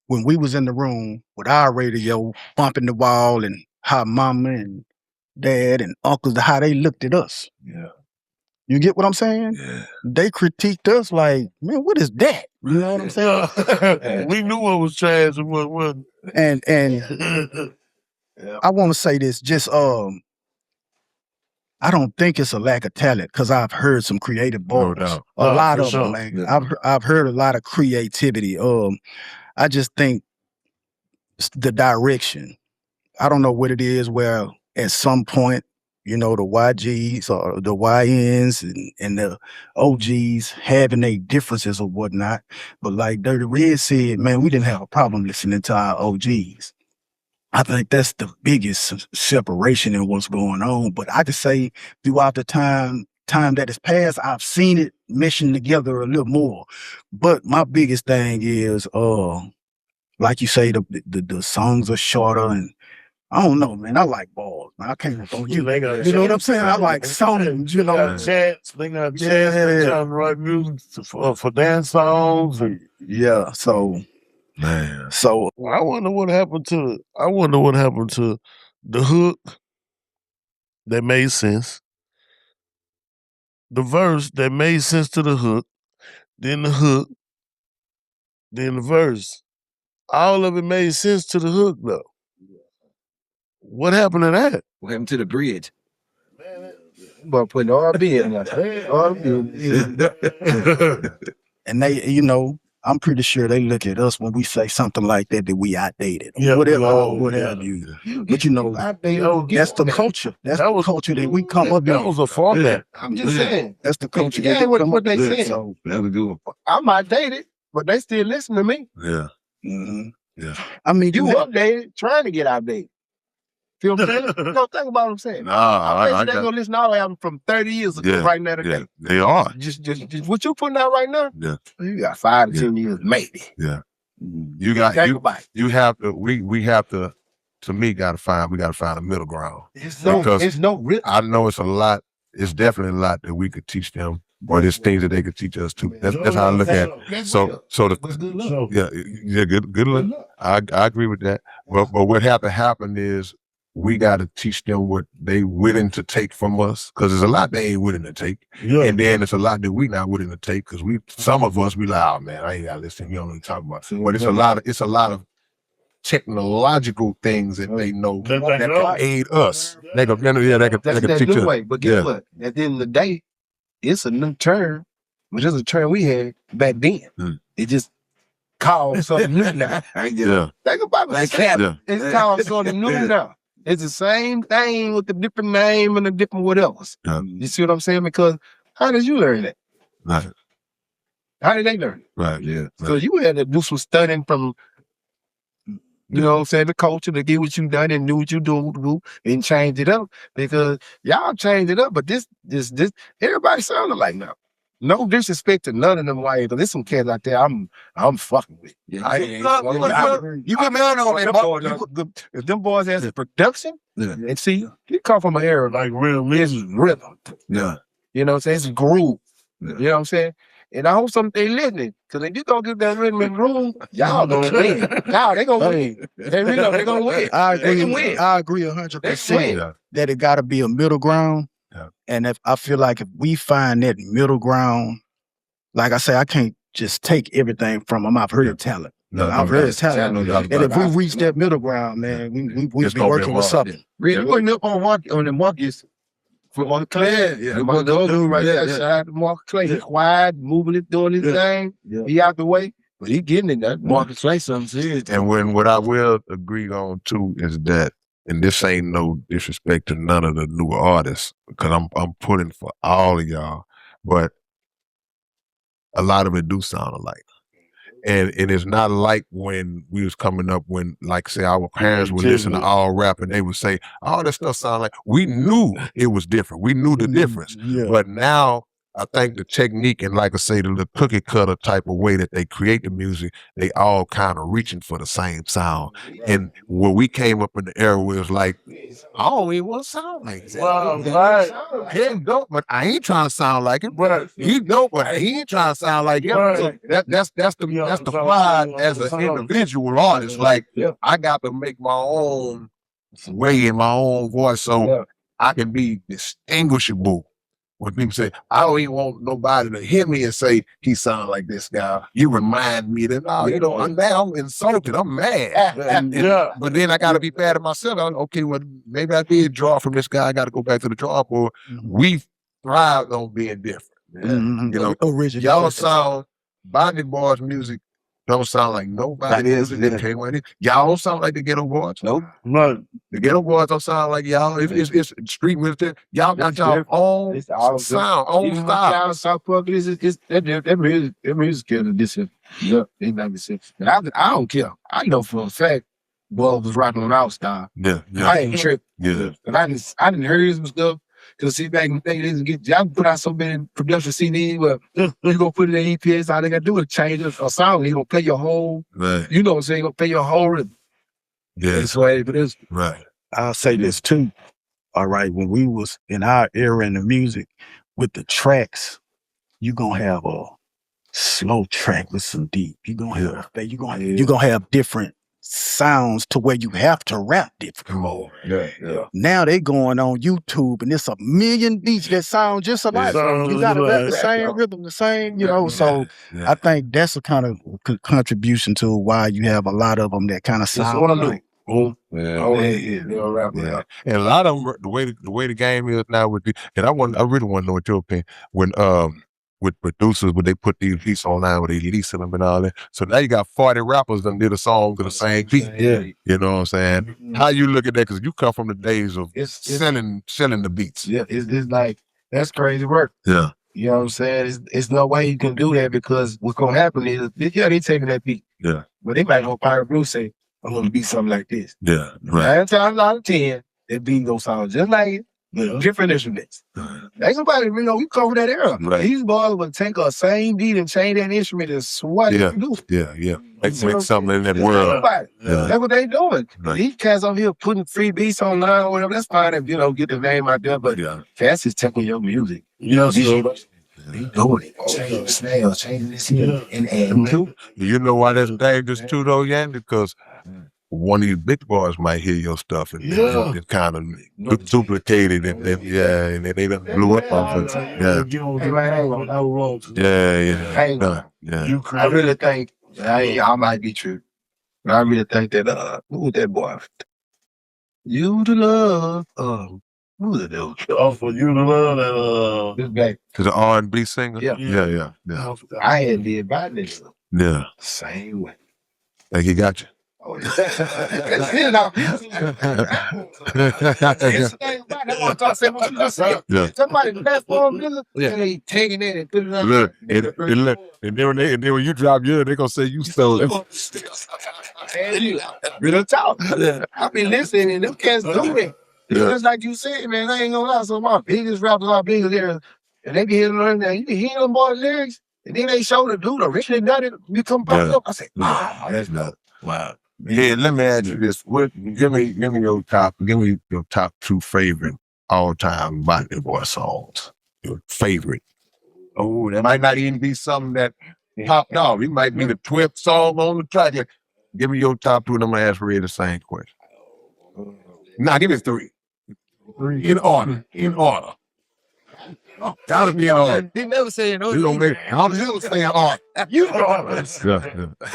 when we was in the room with our radio bumping the wall and how mama and dad and uncles, how they looked at us. Yeah. You get what I'm saying? Yeah. They critiqued us like, man, what is that? You know what I'm saying? We knew what was trash and what wasn't. And I want to say this, just I don't think it's a lack of talent, because I've heard some creative boys. No doubt. A lot for of them, sure. man. Yeah. I've heard a lot of creativity. I just think the direction. I don't know what it is, where at some point, the YGs or the YNs and the OGs having their differences or whatnot. But like Dirty Red said, man, we didn't have a problem listening to our OGs. I think that's the biggest separation in what's going on. But I just say throughout the time that has passed, I've seen it meshing together a little more. But my biggest thing is, like you say, the songs are shorter, and I don't know, man. I like balls, man. I can't go you. You know what I'm saying? I like songs, They got chance to write music for dance songs. Yeah. So, Man. so I wonder what happened to the hook that made sense, the verse that made sense to the hook, then the hook, then the verse. All of it made sense to the hook though. What happened to that? What happened to the bridge? But putting R&B in there. R&B. And they, you know, I'm pretty sure they look at us when we say something like that we outdated. Yeah, whatever, we what are, have you. But you know, that's the culture. That's That the was- culture that we come up That in. was a format. I'm just saying. That's the culture Yeah, that we what- come what up they in. saying. So, That was good. I'm outdated, but they still listen to me. Yeah. mhm. Yeah. I mean, You you updated, trying to get outdated. Feel what I'm saying? You know, think about what I'm saying. Nah, I bet I they got gonna listen to all the album from 30 years ago Yeah, right now yeah, today. they are. Just what you putting out right now, Yeah. you got 5 to Yeah. 10 years, maybe. Yeah. You got Think about it. You have to. We have to. To me, we got to find a middle ground. It's Because no real. I know it's a lot. It's definitely a lot that we could teach them, or there's things that they could teach us too. That's how I look at it. So the good luck. yeah, good luck. I agree with that. But what have to happen is we got to teach them what they willing to take from us, because there's a lot they ain't willing to take, Yeah. and then it's a lot that we not willing to take, because some of us be like, oh man, I ain't got to listen. You don't know what I'm talking about. But it's a lot of technological things that they know That they that know. can aid us. They can That's teach that new us. way. But guess Yeah. what? At the end of the day, it's a new term, which is a term we had back then. Mm. It just called something new now. Yeah. Think about it like that. Yeah. It's called something new now. It's the same thing with a different name and a different whatever. Yeah. You see what I'm saying? Because how did you learn that? Right. How did they learn it? Right. Yeah. So you had to do some studying from, you know what I'm saying, the culture to get what you done and knew what you do and change it up. Because y'all changed it up, but this everybody sounded like now. No disrespect to none of them white. There's some kids out there I'm fucking with. Yeah. I ain't- you put me on that. If them boys has a production, Yeah. and see, you come from an era like Like real this music. is rhythm. Yeah. You know what I'm saying? It's groove. Yeah. You know what I'm saying? And I hope they listening. Because if you don't get that rhythm and groove, y'all gonna win. Y'all, they gonna win. They gonna win. I They agree. can win. I agree 100% that it got to be a middle ground. Yeah. And if I feel like if we find that middle ground, like I say, I can't just take everything from them. I've heard talent. I've heard talent. And if we reach that middle ground, man, we It's be gonna be working with hard. something. Really putting up on the Marcus on the Clay. Yeah. My dog dude right there. Yeah. Shout out to Marcus Clay. He quiet, moving it, doing his thing. Yeah. He out the way, but he getting it. That Marcus Clay something serious. And what I will agree on too is that, and this ain't no disrespect to none of the newer artists, because I'm putting for all of y'all, but a lot of it do sound alike. And it's not like when we was coming up, when, like, say, our parents would listen to all rap and they would say, all that stuff sound like, we knew it was different. We knew the difference. Yeah. But now I think the technique and, like I say, the cookie cutter type of way that they create the music, they all kind of reaching for the same sound. And when we came up in the era where it was like, I don't even want to sound like that. Well, right. He dope, but I ain't trying to sound like him. Right. He dope, but he ain't trying to sound like him. Right. So that's the pride as an individual artist. Like, I got to make my own way in my own voice so I can be distinguishable. When people say, I don't even want nobody to hear me and say, he sound like this guy. You remind me that, I'm insulted. I'm mad. But then I got to be mad at myself. Okay, well, maybe I did draw from this guy. I got to go back to the drawing board. We thrived on being different. Mhm. You know, Original. y'all sound, Botany Boyz music don't sound like nobody else that came with it. Y'all don't sound like the Ghetto Boys. Nope. Right. The Ghetto Boys don't sound like y'all. It's street music. Y'all got y'all own It's all sound, own Even style. down South Park, that music killer. This is it's not the same. And I don't care. I know for a fact, Boy was rocking on our style. Yeah, I ain't tripping. yeah. And I didn't hear some stuff. Cause see, back in the day, they didn't get y'all put out so many production CDs where you gonna put it in EPS. All they gotta do is change a song. He gonna play your whole. Right. You know what I'm saying? He gonna play your whole rhythm. Yeah. That's why it is. Right. I'll say this too. All right, when we was in our era in the music, with the tracks, you gonna have a slow track with some deep. You gonna have you gonna have different sounds to where you have to rap different. Yeah. Now they going on YouTube and it's a million beats that sound just alike. Sound You gotta rap the alike. same rhythm, the same, so I think that's a kind of contribution to why you have a lot of them that kind of It's sound all new. alike. Boom. Yeah. Oh, yeah. They'll rap it Yeah. out. And a lot of them, the way the game is now with and I really want to know what your opinion when with producers when they put these beats online where they leasing them and all that. So now you got 40 rappers that did a song to the same beat. Yeah. You know what I'm saying? How you look at that? Because you come from the days of It's selling the beats. Yeah, it's like that's crazy work. Yeah. You know what I'm saying? It's no way you can do that because what's gonna happen is they taking that beat. Yeah. But they might go Pirate Blue say, I'm gonna beat something like this. Yeah. Right. 9 times out of 10, that beat gonna sound just like it, but different instruments. Ain't nobody, we cover that era. Right. These boys would take a same beat and change that instrument and swat it and do. Yeah. Make something in that world. Yeah. That's what they doing. Right. These cats over here putting free beats online or whatever, that's fine if, get the name out there, but Fast is taking your music. Yeah, He so doing it. Changing the snails, changing this here, and adding to. You know why that's dangerous too, though, Yandy? Because one of these big boys might hear your stuff and it kind of duplicated and then they done blew up off it. Yeah. I really think I might be true. But I really think that who was that boy? You to love. Who was it? Oh, for you to love that This guy. To the R&B singer? Yeah. Yeah. I had did by this. Yeah. Same way. Like he got you. Oh, yeah. Somebody platform, they taking it and put it on. Look, and then when you drop yours, they gonna say you stole it. Real talk. I been listening and them cats do it. Just like you said, man, I ain't gonna lie. So my biggest rappers, my biggest lyrics, and they be hearing them now. You be hearing them boys' lyrics, and then they show the dude originally done it, become popped up. I say, that's nuts. Wow. Yeah, let me ask you this. Give me your top 2 favorite all-time Botany Boyz songs. Your favorite. Oh, that might not even be something that popped off. It might be the 12th song on the track. Give me your top 2 and I'm gonna ask Ray the same question. Nah, give me 3. 3 in order. Oh, gotta be in order. He never say in order. I'm just saying order. You order.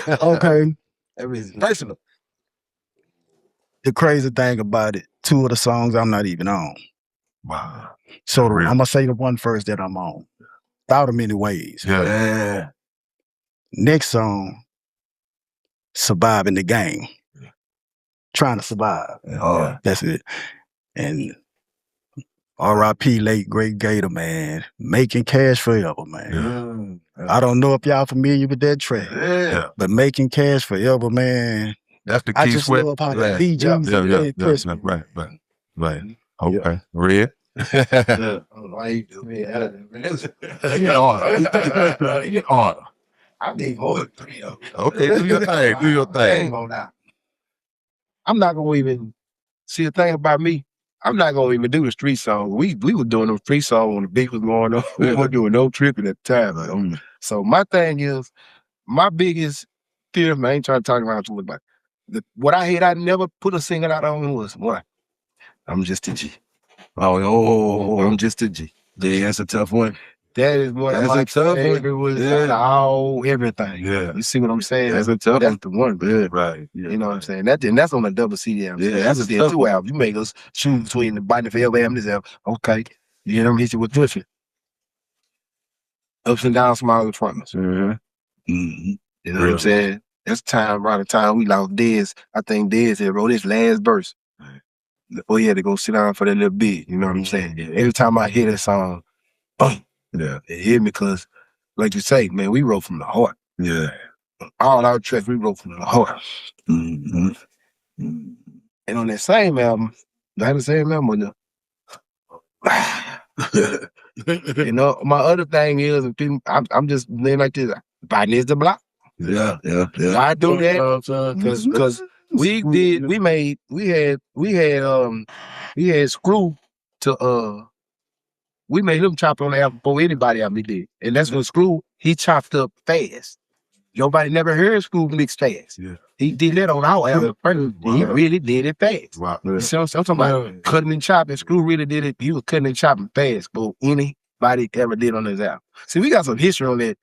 Okay. Everything's personal. The crazy thing about it, 2 of the songs I'm not even on. Wow. So I'm gonna say the one first that I'm on. Thought of Many Ways. Yeah. Next song, Surviving the Game. Trying to survive. Yeah. That's it. And R.I.P. late great Gator, man. Making Cash Forever, man. I don't know if y'all familiar with that track. Yeah. But Making Cash Forever, man. That's the key I just sweat. love how the BGs Right. Okay. Red. I need more than 3 of them. Okay, do your thing. I'm not gonna even see the thing about me. I'm not gonna even do the street song. We were doing them street songs when the beat was going on. We weren't doing no tripping at the time. So my thing is, my biggest fear, man, I ain't trying to talk around too much, but what I had, I never put a single out on was one. I'm just a G. I'm just a G. Yeah, that's a tough one. That is what That's a tough one. Everything. Yeah. You see what I'm saying? That's a tough That's the one. Yeah, right. You know what I'm saying? That's on a double CD album. Yeah, That's that's a a tough 2 album. You make us choose between the Botany Forever album and this album. Okay. You know, hit you with pushing. Ups and downs, smiles and traumas. You know what I'm saying? That's around the time we lost Dez. I think Dez had wrote his last verse. Before he had to go sit down for that little bit. You know what I'm saying? Every time I hear that song, boom. Yeah. It hit me because, like you say, man, we wrote from the heart. Yeah. All our tracks, we wrote from the heart. And on that same album, not the same album, you know, my other thing is, I'm just living like this. Botany is the block. Yeah. Why do that? Because we had Screw to we made him chop on the album before anybody else did. And that's when Screw, he chopped up fast. Nobody never heard Screw mix fast. Yeah. He did that on our album. He really did it fast. Wow. You see what I'm talking about? Cutting and chopping. Screw really did it. He was cutting and chopping fast, but anybody ever did on his album. See, we got some history on that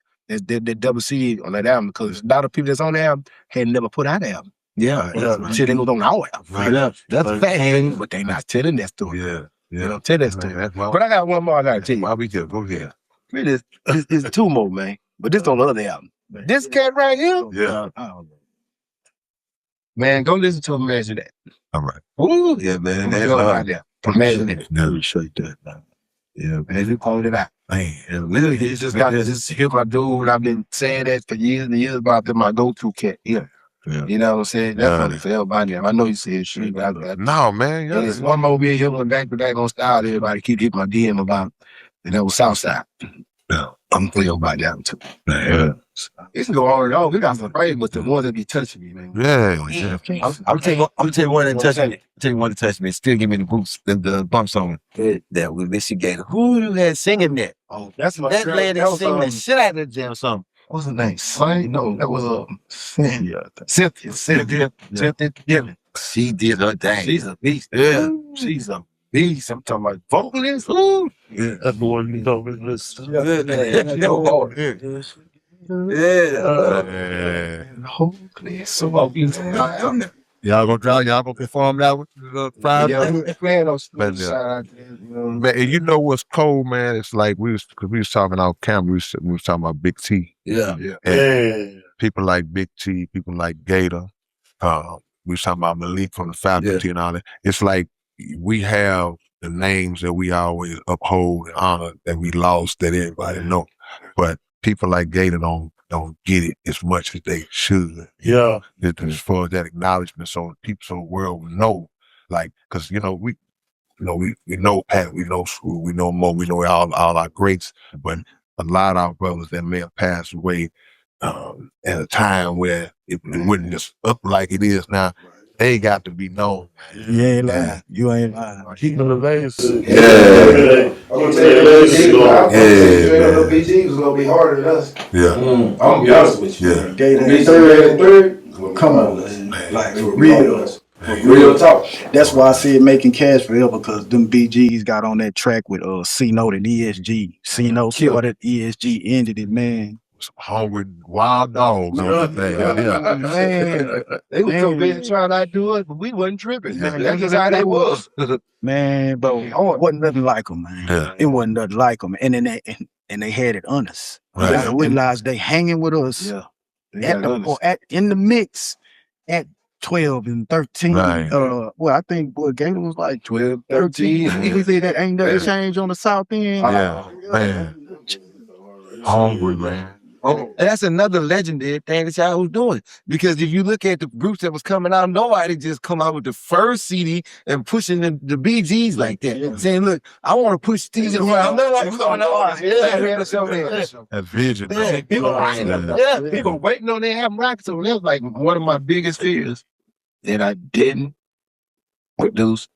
double CD on that album because a lot of people that's on the album had never put out the album. Yeah, shit they was on our album. Right. That's a fact. But they not telling that story. Yeah. They don't tell that story. That's why, But I got one more I gotta tell you. why we just go ahead. Really, it's two more, man. But this on the other album. This cat right here. Yeah. I don't know. Man, go listen to Imagine That. All right. Ooh, yeah, man. That's right there. Imagine That. Never shake that. Yeah, man, he pulled it out. Man, literally, he just got this hip hop dude. I've been saying that for years and years about them, my go-to cat. Yeah. You know what I'm saying? That's funny for everybody. I know you said shit, but No, man. and it's one more being here went back to back on style. Everybody keep hitting my DM about, and that was Southside. Yeah. I'm clear about that one too. Yeah. It can go on and on. We got some praise, but the ones that be touching me, man. Yeah. I'm tell you one that touched me. Tell you one that touched me. Still give me the boots, the bumps on it. That with Missy Gator. Who you had singing that? Oh, that's my That girl. lady That was, singing the shit out of the damn song. what's her name? Sonny? No, that was Cynthia. Cynthia. Yeah. She did her thing. She's a beast. Yeah. She's a beast. I'm talking about vocalist. Ooh. Yeah, that's the one you told me to listen to. Hopefully, so Y'all gonna perform that with Friday? yeah, playing those Man, yeah. shout out there, you know. Man, and you know what's cold, man? It's like we was talking off camera. We was talking about Big T. Yeah. And people like Big T, people like Gator. We was talking about Malik from the faculty and all that. It's like we have the names that we always uphold and honor that we lost that everybody know. But people like Gator don't get it as much as they should. Yeah. As far as that acknowledgement, so people, so the world will know. Like, cause we know Pat, we know Screw, we know Mo, we know all our greats, but a lot of our brothers that may have passed away at a time where it wasn't just up like it is now. They got to be known. You ain't lying. You ain't lying. Keeping the Vegas. Yeah. I'm gonna tell you, Yeah, man. BG was gonna be harder than us. Yeah. I'm gonna be honest with you. Yeah. Gator BG third, come on, like for real, real talk. That's why I said making cash forever, because them BGs got on that track with C-Note and ESG. C-Note started, ESG ended it, man. Some hungry wild dogs on the thing. Yeah. Man, they were so busy trying to do it, but we wasn't tripping. Man. That's just how they was. Man, but it wasn't nothing like them, man. Yeah. It wasn't nothing like them. And then they had it on us. Right. You gotta realize they hanging with us in the mix at 12 and 13. Right. Well, I think Gator was like 12, 13. 13. You see that ain't nothing changed on the south end. Yeah. Man. Hungry, man. Oh, that's another legendary thing that y'all was doing. Because if you look at the groups that was coming out, nobody just come out with the first CD and pushing the BGs like that. Yeah. Saying, look, I want to push these around. That vision. Yeah, people waiting on their album rock. So that was like one of my biggest fears that I didn't produce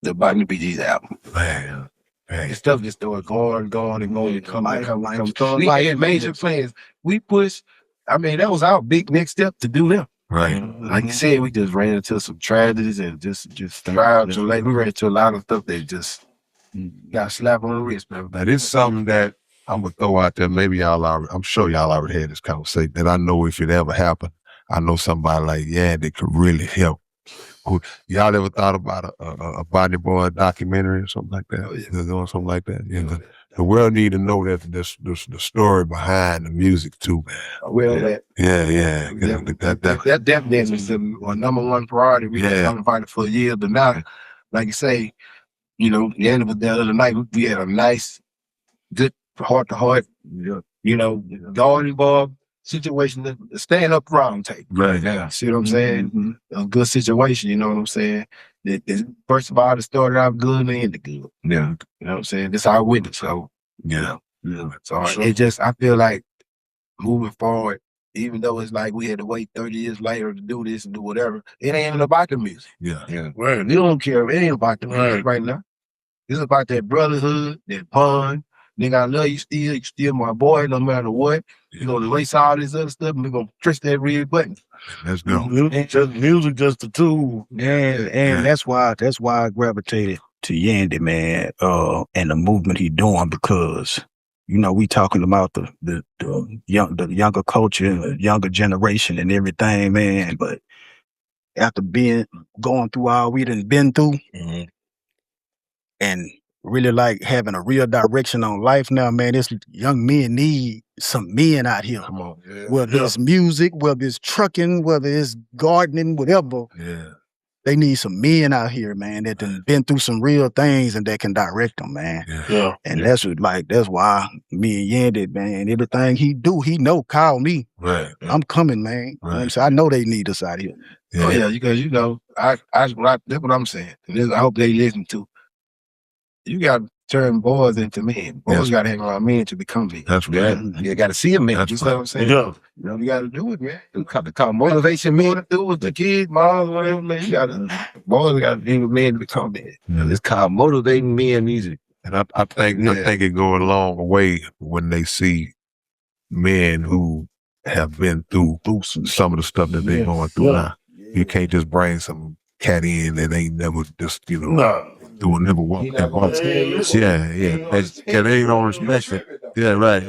the Botany Boyz album. Man. And stuff just started going and come. We had major plans. We pushed. I mean, that was our big next step to do them. Right. Like you said, we just ran into some tragedies and just trials. Like we ran into a lot of stuff that just got a slap on the wrist, man. That is something that I'm gonna throw out there. Maybe I'm sure y'all already had this conversation. That I know if it ever happened, I know somebody like Yandy could really help. Y'all ever thought about a Botany Boyz documentary or something like that? Oh, yeah. Doing something like that? Yeah. The world need to know that the story behind the music too, man. Well, that definitely is the number one priority. We been talking about it for years, but now, like you say, you know, the end of the other night, we had a nice, good heart-to-heart, you know, God involved situation, the stand up round table. Right. Yeah. See what I'm saying? A good situation, you know what I'm saying? First of all, it started out good and it ended good. Yeah. You know what I'm saying? This our witness. So So it just, I feel like moving forward, even though it's like we had to wait 30 years later to do this and do whatever, it ain't about the music. Yeah. Right. We don't care. It ain't about the music right now. It's about that brotherhood, that bond. Nigga, I love you still. You still my boy, no matter what. You know, erase all this other stuff, and we're gonna press that red button. Let's go. Music just a tool. And that's why I gravitated to Yandy, man, and the movement he doing, because you know we talking about the younger culture, and the younger generation, and everything, man. But after going through all we done been through, and really like having a real direction on life now, man. This young men need some men out here. Come on. Yeah. Whether it's music, whether it's trucking, whether it's gardening, whatever. Yeah. They need some men out here, man, that done been through some real things and that can direct them, man. Yeah. And that's why me and Yandy, man, everything he do, he know, call me. Right. I'm coming, man. You know what I'm saying? I know they need us out here. Oh yeah, because that's what I'm saying. And this, I hope they listen to. You got to turn boys into men. Boys got to hang around men to become men. That's right. You got to see a man. That's You know what I'm saying? Yeah. You know, you got to do it, man. You got to call motivation men to do with the kids, moms, whatever, man. You got to, boys got to be with men to become men. It's called motivating men music. And I think it go a long way when they see men who have been through some of the stuff that they're going through now. You can't just bring some cat in that ain't never just, never walked that walk. They ain't no respect it. Yeah, right.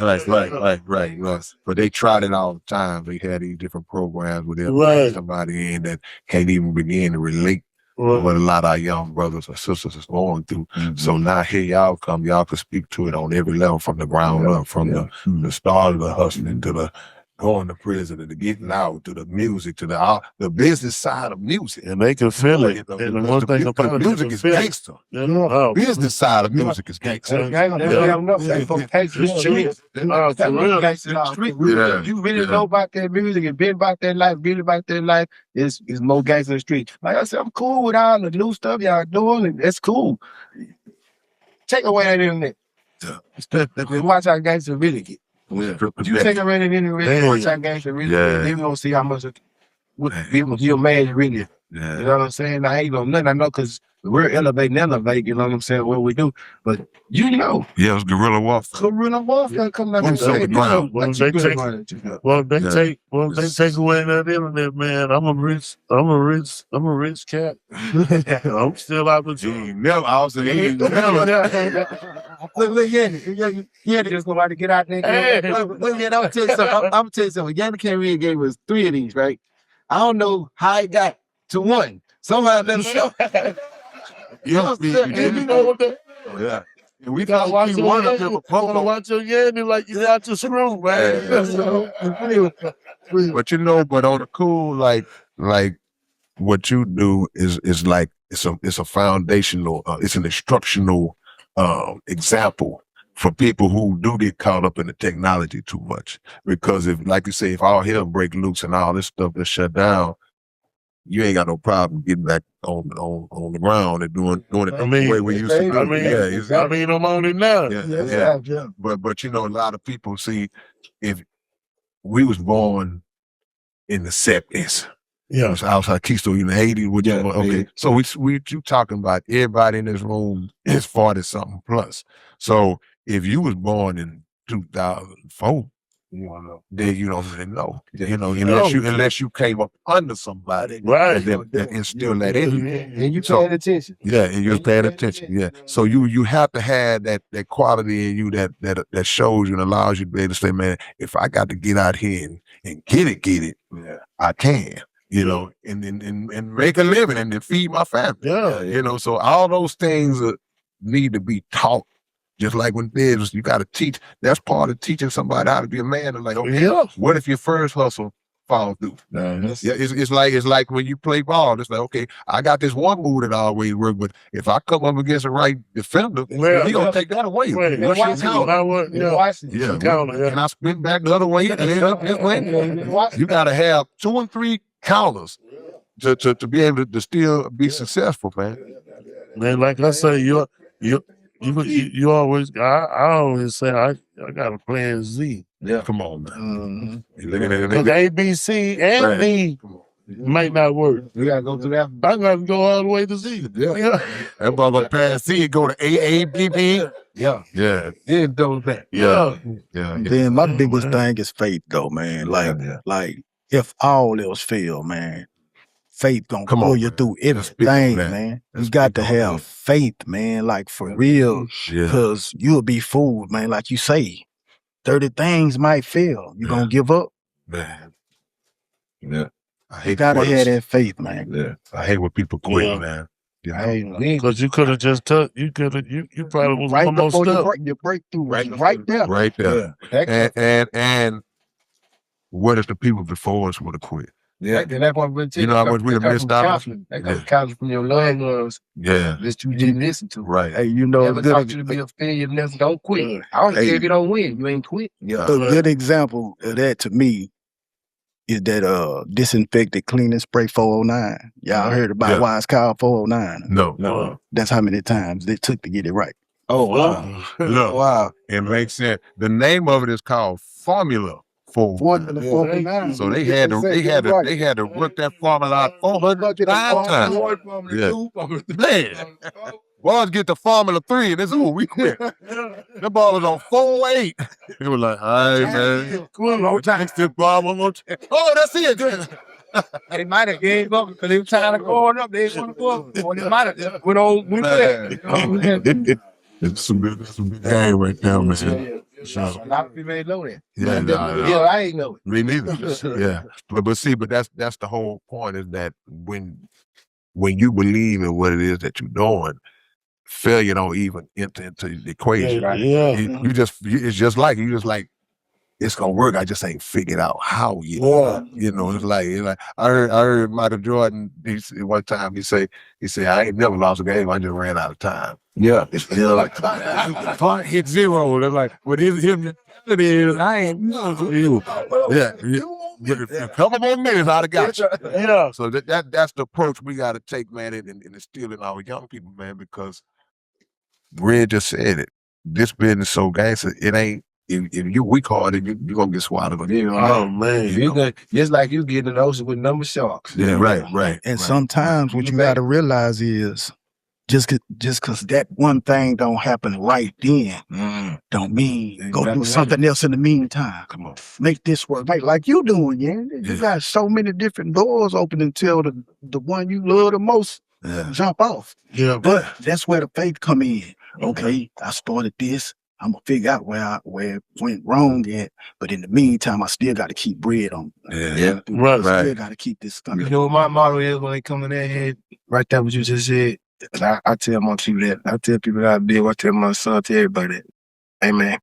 But they tried it all the time. They had these different programs where they'll bring somebody in that can't even begin to relate what a lot of our young brothers or sisters is going through. So now here y'all come, y'all can speak to it on every level, from the ground up, from the start of the hustling to the going to prison, to the getting out, to the music, to the business side of music. And they can feel it. And the one thing about music is gangster. Business side of music is gangster. You really know about that music and been about that life, really about that life, it's more gangster in the street. Like I said, I'm cool with all the new stuff y'all doing, and that's cool. Take away that internet. Watch how gangster really get. You take away that internet, watch how gangster really get. They gonna see how much people you're mad really. You know what I'm saying? I ain't gonna nothing. I know because we're elevating, you know what I'm saying, what we do. But you know. Yeah, it's guerrilla warfare. Guerrilla warfare coming up. Well, they take away that internet, man. I'm a rich cat. I'm still out with you. Never, I was saying, Look, Yandy just go out to get out there. I'm gonna tell you something. Yandy came in and gave us 3 of these, right? I don't know how it got to 1. Somehow let us know. You know what that? Oh, yeah. And we gotta watch your Yandy like you got your screw, man. But on the cool, like what you do is like it's a foundational, it's an instructional example for people who do get caught up in the technology too much. Because if, like you say, if all hell break loose and all this stuff is shut down, you ain't got no problem getting back on the ground and doing it the way we used to do. I'm on it now. Yeah. But a lot of people see, if we was born in the 70s. Yeah, so outside Keystone in the 80s. Okay, so we you talking about everybody in this room is 40-something plus. So if you was born in 2004, then you don't really know. Unless you came up under somebody, right? That instilled that in you, and you paying attention. Yeah, and you're paying attention. Yeah, so you have to have that quality in you that shows you and allows you to be able to say, man, if I got to get out here and get it, I can. And make a living and then feed my family. Yeah. So all those things need to be taught. Just like when there's, you got to teach. That's part of teaching somebody how to be a man. And like, okay, what if your first hustle falls through? It's like when you play ball. It's like, okay, I got this one move that I always work with. If I come up against a right defender, he gonna take that away. And I spin back the other way and end up this way. You got to have 2 and 3 counters to be able to still be successful, man. Man, like I say, you always. I always say I got a plan Z. Yeah, come on, man. Because A, B, C, and D might not work. We gotta go to that. I gotta go all the way to Z. Yeah, that brother pass C, go to A, B, B. Yeah. Then double back. Yeah. Then my biggest thing is faith, though, man. Like if all else fail, man, faith gonna pull you through everything, man. You got to have faith, man, like for real. Because you'll be fooled, man. Like you say, 30 things might fail. You gonna give up? Man. Yeah. You gotta have that faith, man. Yeah. I hate when people quit, man. Because you could have just took, you probably was right almost before stuck. your breakthrough, right there. Right there. Yeah. And what if the people before us would have quit? Yeah, that's what we're you know how much we have missed out. That comes counseling from your loved ones. Yeah, that you didn't listen to. Right. Hey, you know, Never taught you to be a failure. Never don't quit. I don't care if you don't win. You ain't quit. Yeah. A good example of that to me is that disinfected cleaning spray 409. Y'all heard about why it's called 409? No. That's how many times they took to get it right. Oh wow. Look, Wow. it makes sense. The name of it is called Formula 4. Formula 409. So they had to work that formula out 400 times. Man, boys get to Formula 3 and it's we quit. The ball was on 408. It was like, all right, man. Come on, time. Oh, that's it. They might have gave up because they were trying to go up. They didn't want to go up. Or they might have went on. It's some good game right now, man. A lot of people ain't know that. Yeah, I ain't know it. Me neither. Yeah, but that's the whole point is that when you believe in what it is that you're doing, failure don't even enter into the equation. Yeah. It's just like it's gonna work. I just ain't figured out how yet. You know, it's like I heard Michael Jordan. One time he say I ain't never lost a game. I just ran out of time. Yeah. It's like part hit zero. They're like, what is him? It is. I ain't you. Yeah. A couple more minutes, I'd have got you. Yeah. So that's the approach we got to take, man, and instill in our young people, man, because Red just said it. This business so gangster, it ain't. If you weak hearted, you're gonna get swallowed. Oh man, just like you get in the ocean with number sharks. Yeah, right. And sometimes what you got to realize is just because that one thing don't happen right then, don't mean go do something else in the meantime. Come on, make this work. Like you doing, You got so many different doors open until the one you love the most jump off. Yeah, but that's where the faith come in. Okay, I started this. I'm gonna figure out where it went wrong at, but in the meantime, I still got to keep bread on. Yeah. Right. Still got to keep this stuff. You know what my motto is when they come in their head? Right there, what you just said. I tell my people that. I tell people that I did. I tell my son, tell everybody that. Hey man,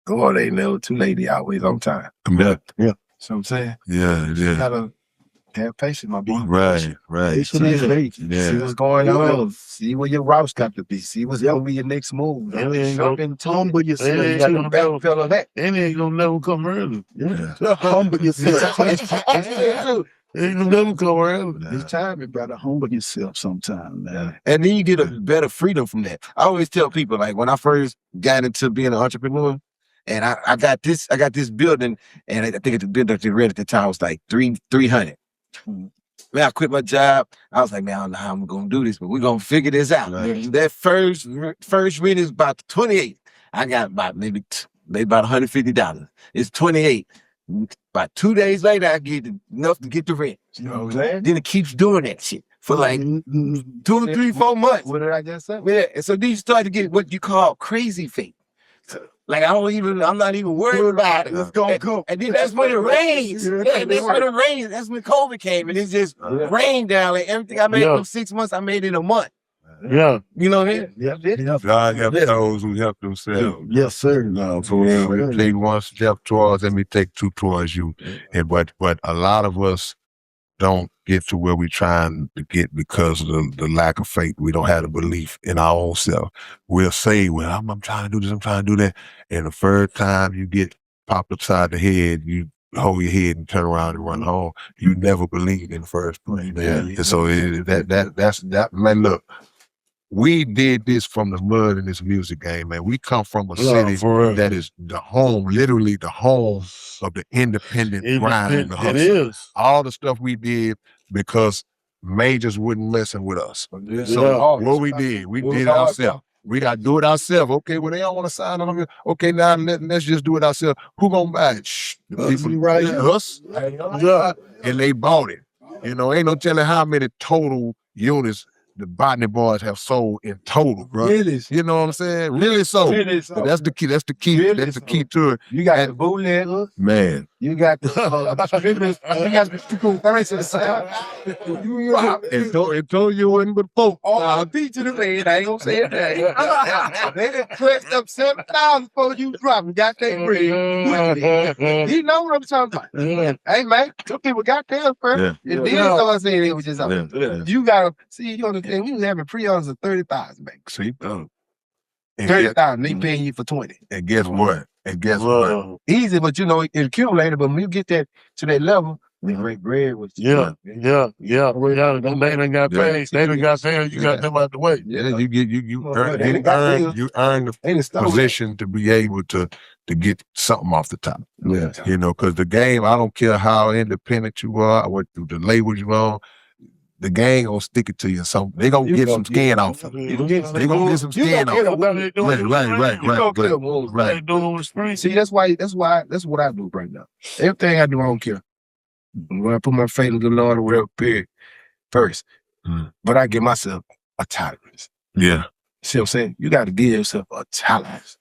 God ain't never too late. He always on time. Yeah. So I'm saying. Yeah. You gotta have patience, my boy. Right. See what's going on. See where your routes got to be. See what's gonna be your next move. Humble yourself. Ain't gonna never come early. Yeah. Humble yourself. Ain't gonna never come early. This time you gotta humble yourself sometime, man. And then you get a better freedom from that. I always tell people, like when I first got into being an entrepreneur, and I got this building, and I think the building they rented at the time was like 300. Man, I quit my job. I was like, man, I don't know how I'm gonna do this, but we're gonna figure this out. Right. That first rent is about 28. I got about maybe about $150. It's 28. About 2 days later, I get enough to get the rent. You know what I'm saying? Then it keeps doing that shit for like 2 or 3, 4 months. What did I just say? Yeah, and so then you start to get what you call crazy faith. Like I'm not even worried about it. Let's go. And then that's when it rains. That's when COVID came, and it just rained down. Like everything I made in 6 months, I made in a month. Yeah. You know what I mean? Yeah. God help those who help themselves. Yes, sir. No, for real. We take one step towards, let me take 2 towards you. And but a lot of us don't get to where we're trying to get because of the lack of faith. We don't have the belief in our own self. We'll say, well, I'm trying to do this, I'm trying to do that. And the first time you get popped upside the head, you hold your head and turn around and run home. You never believed in the first place. Yeah. And so that's man, look, we did this from the mud in this music game, man. We come from a city that is the home, literally the home of the independent grind and the hustle. It is. All the stuff we did because majors wouldn't messing with us. So what we did it ourselves. We got to do it ourselves. Okay, well, they don't want to sign on. Okay, now let's just do it ourselves. Who gonna buy it? Shh, the people, right? Us. Yeah. And they bought it. You know, ain't no telling how many total units the Botany Boyz have sold in total, bro. Really? You know what I'm saying? Really sold. Really sold. That's the key. That's the key. Really that's the key to it. You got the bootleggers. Man, You got the you got the cool currency to sell. It told you wasn't but folk. Oh, I'll beat you the man. I ain't gonna say it. They done clutched up 7,000 before you drop and got that bread. You know what I'm talking about. Hey, man, some people got theirs first. And then someone said it was just up. You gotta see, you understand, we was having pre-orders of 30,000, man. See? 30,000, they paying you for 20. And guess what? What? Easy, but you know, it accumulated, but when you get that to that level, we break bread with Yeah. They done got paid. They done got paid. You got them out the way. Yeah, you earn the position to be able to get something off the top. Yeah. You know, because the game, I don't care how independent you are, what the labels you on, the gang gonna stick it to you. So they gonna get some skin off of it. They gonna get some skin off of it. Right. See, that's what I do right now. Everything I do, I don't care. When I put my faith in the Lord or whatever, period, first. But I give myself a tolerance. Yeah. See what I'm saying? You got to give yourself a tolerance.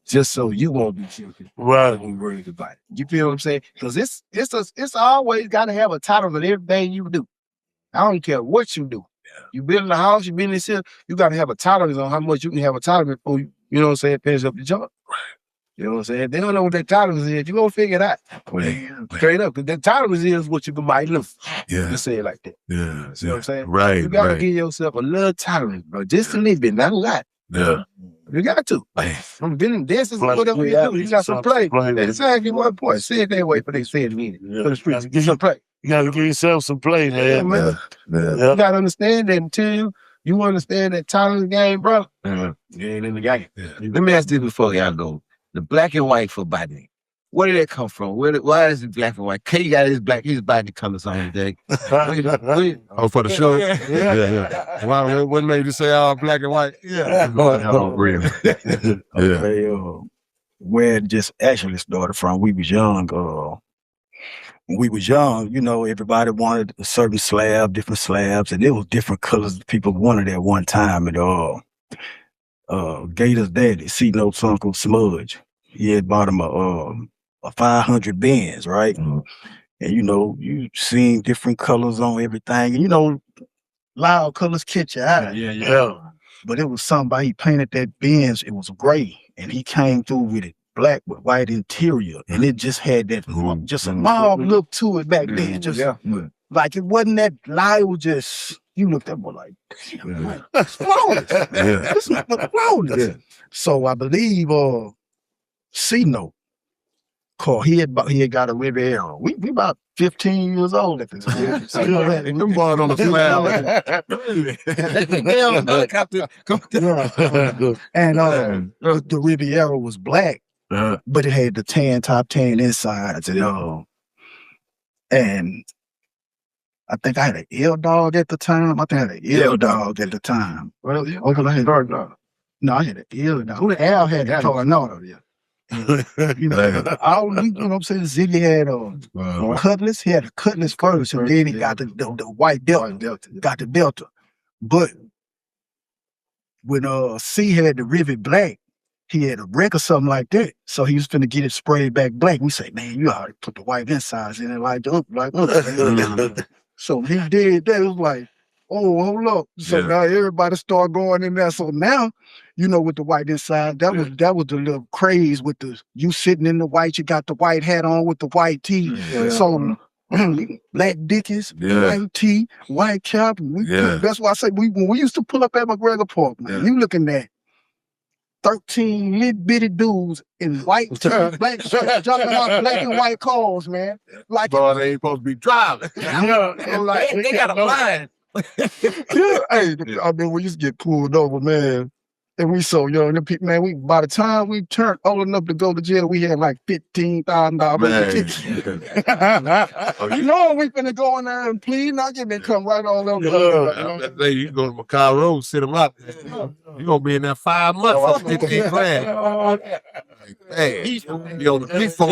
Just so you won't be guilty. Right. Worried about it. You feel what I'm saying? Because it's always got to have a tolerance of everything you do. I don't care what you do. Yeah. You building a house, you building this here, you got to have a tolerance on how much you can have a tolerance for, you know what I'm saying, finish up the job. Right. You know what I'm saying? They don't know what that tolerance is. You gonna figure it out. Straight up. Because that tolerance is what you can might lose. Yeah. Let's say it like that. Yeah. See what I'm saying? Right. You gotta give yourself a little tolerance, bro. Just a little bit, not a lot. Yeah. You got to. I'm building dances, whatever you do. You got some play. That's exactly one point. Say it that way, but they say it mean it. For the streets, get some play. You gotta give yourself some play, man. You gotta understand that until you understand that tolerance game, bro. You ain't in the game. Let me ask this before y'all go. The black and white for Botany. Where did that come from? Why is it black and white? K got his body colors on his day. Oh, for the show? Yeah. Why, what made you say all black and white? Yeah. Really. Okay, where it just actually started from, we was young. When we was young, you know, everybody wanted a certain slab, different slabs, and there was different colors people wanted at one time. And Gator's daddy, C-Note's Uncle Smudge, he had bought him a 500 Benz, right? And you know, you seen different colors on everything, and you know, loud colors catch your eye. Yeah. But it was somebody, he painted that Benz, it was gray, and he came through with it black with white interior, and it just had that just a mild look to it back then. Just like it wasn't that light, it was just, you looked at me like, it's flawless. This look flawless. So I believe C-Note, he had got a Riviera. We about 15 years old at this time. Them boys on the slab. And the Riviera was black, but it had the top tan insides and I think I had an L-Dog at the time. Well, Uncle I had dark dog. No, I had an L-Dog. Al had a Tornado. You know, all you know what I'm saying? Ziggy had Cutlass. He had a Cutlass first, and then he got the white Delta. Got the Delta. But when C had the Rivet Black, he had a wreck or something like that. So he was finna get it sprayed back black. We say, man, you already put the white insides in it like So he did that. It was like, oh, hold up. So now everybody started going in there. So now, you know, with the white inside, that was the little craze with you sitting in the white, you got the white hat on with the white tee. So black Dickies, white tee, white cap. That's why I say when we used to pull up at McGregor Park, man, you looking at 13 little bitty dudes in white tees, black shirts, jumping out black and white cars, man. Like they ain't supposed to be driving. Like, they got a line. Hey, I mean, we used to get pulled over, man. And we so young, the people, man, by the time we turned old enough to go to jail, we had like $15,000. You know, we finna go in there and plead, not get them come right on over. You go to Macau Road, sit them out there. You gonna be in there 5 months for 15 grand. Hey, you on the P4.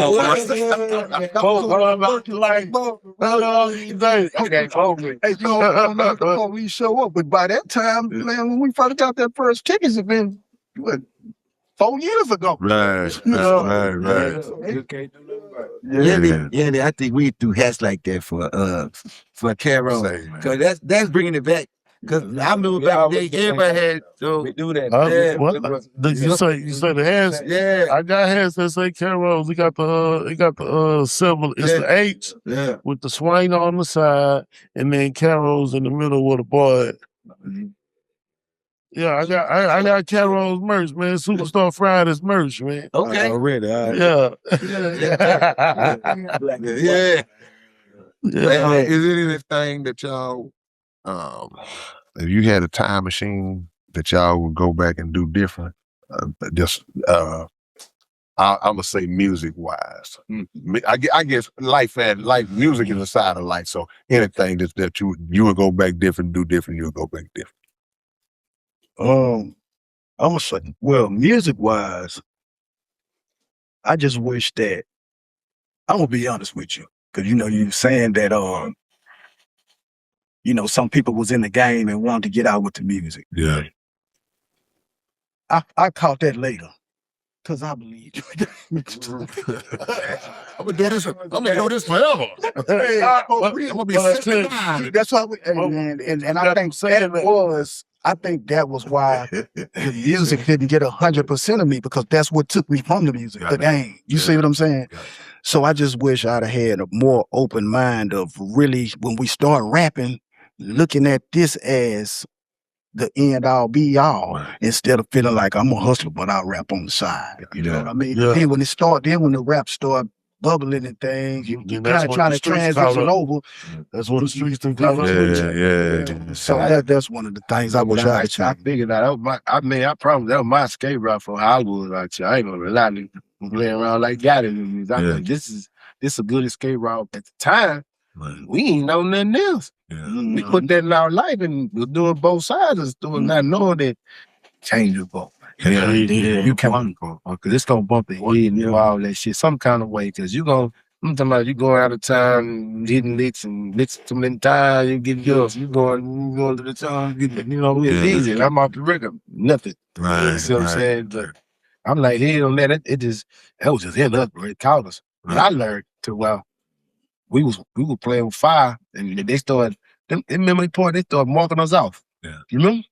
Hey, the police show up, but by that time, man, when we first got that first tickets, it been what, 4 years ago. Right. Yandy, I think we do hats like that for Carol. Cause that's bringing it back. Cause I remember back in the day, everybody had we do that. You say the hats? Yeah. I got hats that say Carol's. It got the symbol. It's the H with the swain on the side, and then Carol's in the middle with a boy. Yeah, I got Carol's merch, man. Superstar Fridays merch, man. Okay. Already. Yeah. Is it anything that y'all, if you had a time machine that y'all would go back and do different? I'm gonna say music wise. I guess life music is a side of life. So anything that you would go back different, do different, you would go back different. I'm gonna say, well, music wise, I just wish that I'm gonna be honest with you, because you saying that some people was in the game and wanted to get out with the music. Yeah. I caught that later. Cause I believe I'm gonna do this forever. I'm gonna be 69. That's why and I think that was why the music didn't get 100% of me, because that's what took me from the music, the game. You see what I'm saying? So I just wish I'd have had a more open mind of really, when we start rapping, looking at this as the end all be all, instead of feeling like I'm a hustler but I'll rap on the side. You know what I mean? Then when the rap start bubbling and things, you kind of trying to transition over. That's what the streets do. Yeah. So that's one of the things I wish I had tried. I figured that was I promise that was my skate route for Hollywood. Like, I ain't gonna rely on playing around like that in the music. This is a good escape route at the time. We ain't know nothing else. We put that in our life and was doing both sides, not knowing that changeable. You can't because it's gonna bump the head and all that shit some kind of way. Because I'm talking about you going out of town, hitting licks too many times, you get yours. You going to the town, it's easy. And I'm off the record, nothing. Right. You see what I'm saying? But I'm like, hey, on that, that was just in us, bro. It caught us. And I learned to we were playing with fire, and they started. In memory point, they started marking us off. Yeah. You remember?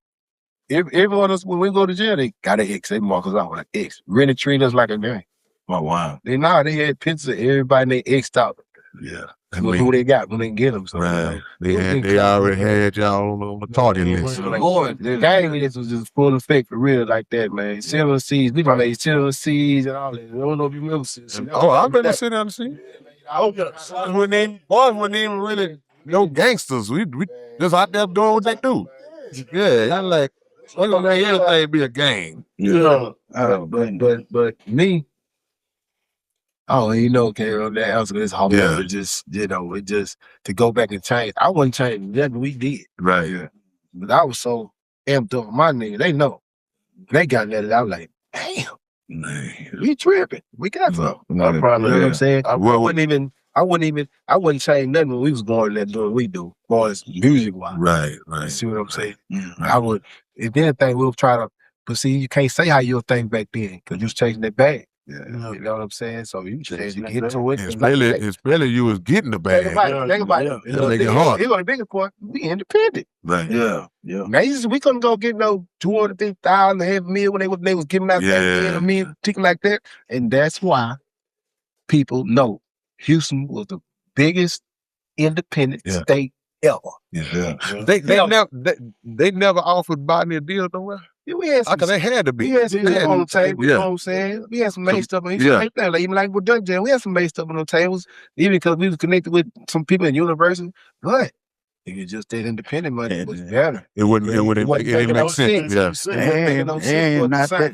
Everyone else, when we go to jail, they got an X. They mark us off with an X. Really treat us like a gang. Oh wow. They had pictures of everybody, and they X'd out. Yeah. Who they got when they get them. So, right. They already had y'all on the target list. The gang list was just full effect for real like that, man. 7 C's. We probably made 7 C's and all that. I don't know if you remember. I've been to sit down and see. When they weren't even really no gangsters. We just out there doing what they do. Yeah, I'm like, we're gonna make everything be a gang. But me, Carol, that else is hard to just, it just to go back and change. I wouldn't change nothing we did. Right. Yeah. But I was so amped up. My nigga, they know. They got that. I was like, damn. Man. We tripping. We got some. No problem. You know what I'm saying? I wouldn't change nothing when we was going there doing what we do, as far as music wise. Right. You see what I'm saying? I would, if anything, we'll try to, but see, you can't say how you think back then, because you was chasing that bag. Yeah. You know what I'm saying? So you just get into it. Especially you was getting the bag. Think about it. It's hard. Here's the biggest part. We independent. Right. Yeah. Now, we couldn't go get no 250,000 half meal when they was giving out that meal, ticket like that. And that's why people know Houston was the biggest independent state ever. Yeah. They never offered Botany a deal nowhere. Yeah, we had some, they had to be. We had some on the table, you know what I'm saying? We had some made stuff on even like with Duck Jam, we had some made stuff on the tables, even because we was connected with some people in university. But it was just that independent money was better. It wouldn't make sense. Yeah. And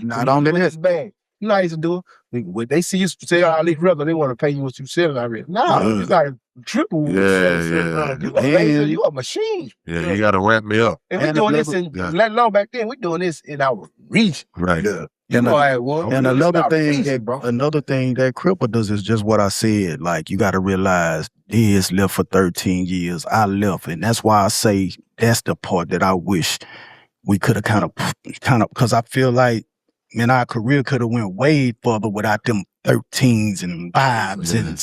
not only that. You know how I used to do it? When they see you sell all these records, they want to pay you what you selling already. No, it's like triple. You a machine. Yeah, you got to ramp me up. And we doing this let alone back then, we doing this in our region. Right. Yeah. And another thing that crippled us is just what I said. Like, you got to realize Diz left for 13 years. I left. And that's why I say that's the part that I wish we could have kind of, because I feel like, our career could have went way further without them 13s and 5s and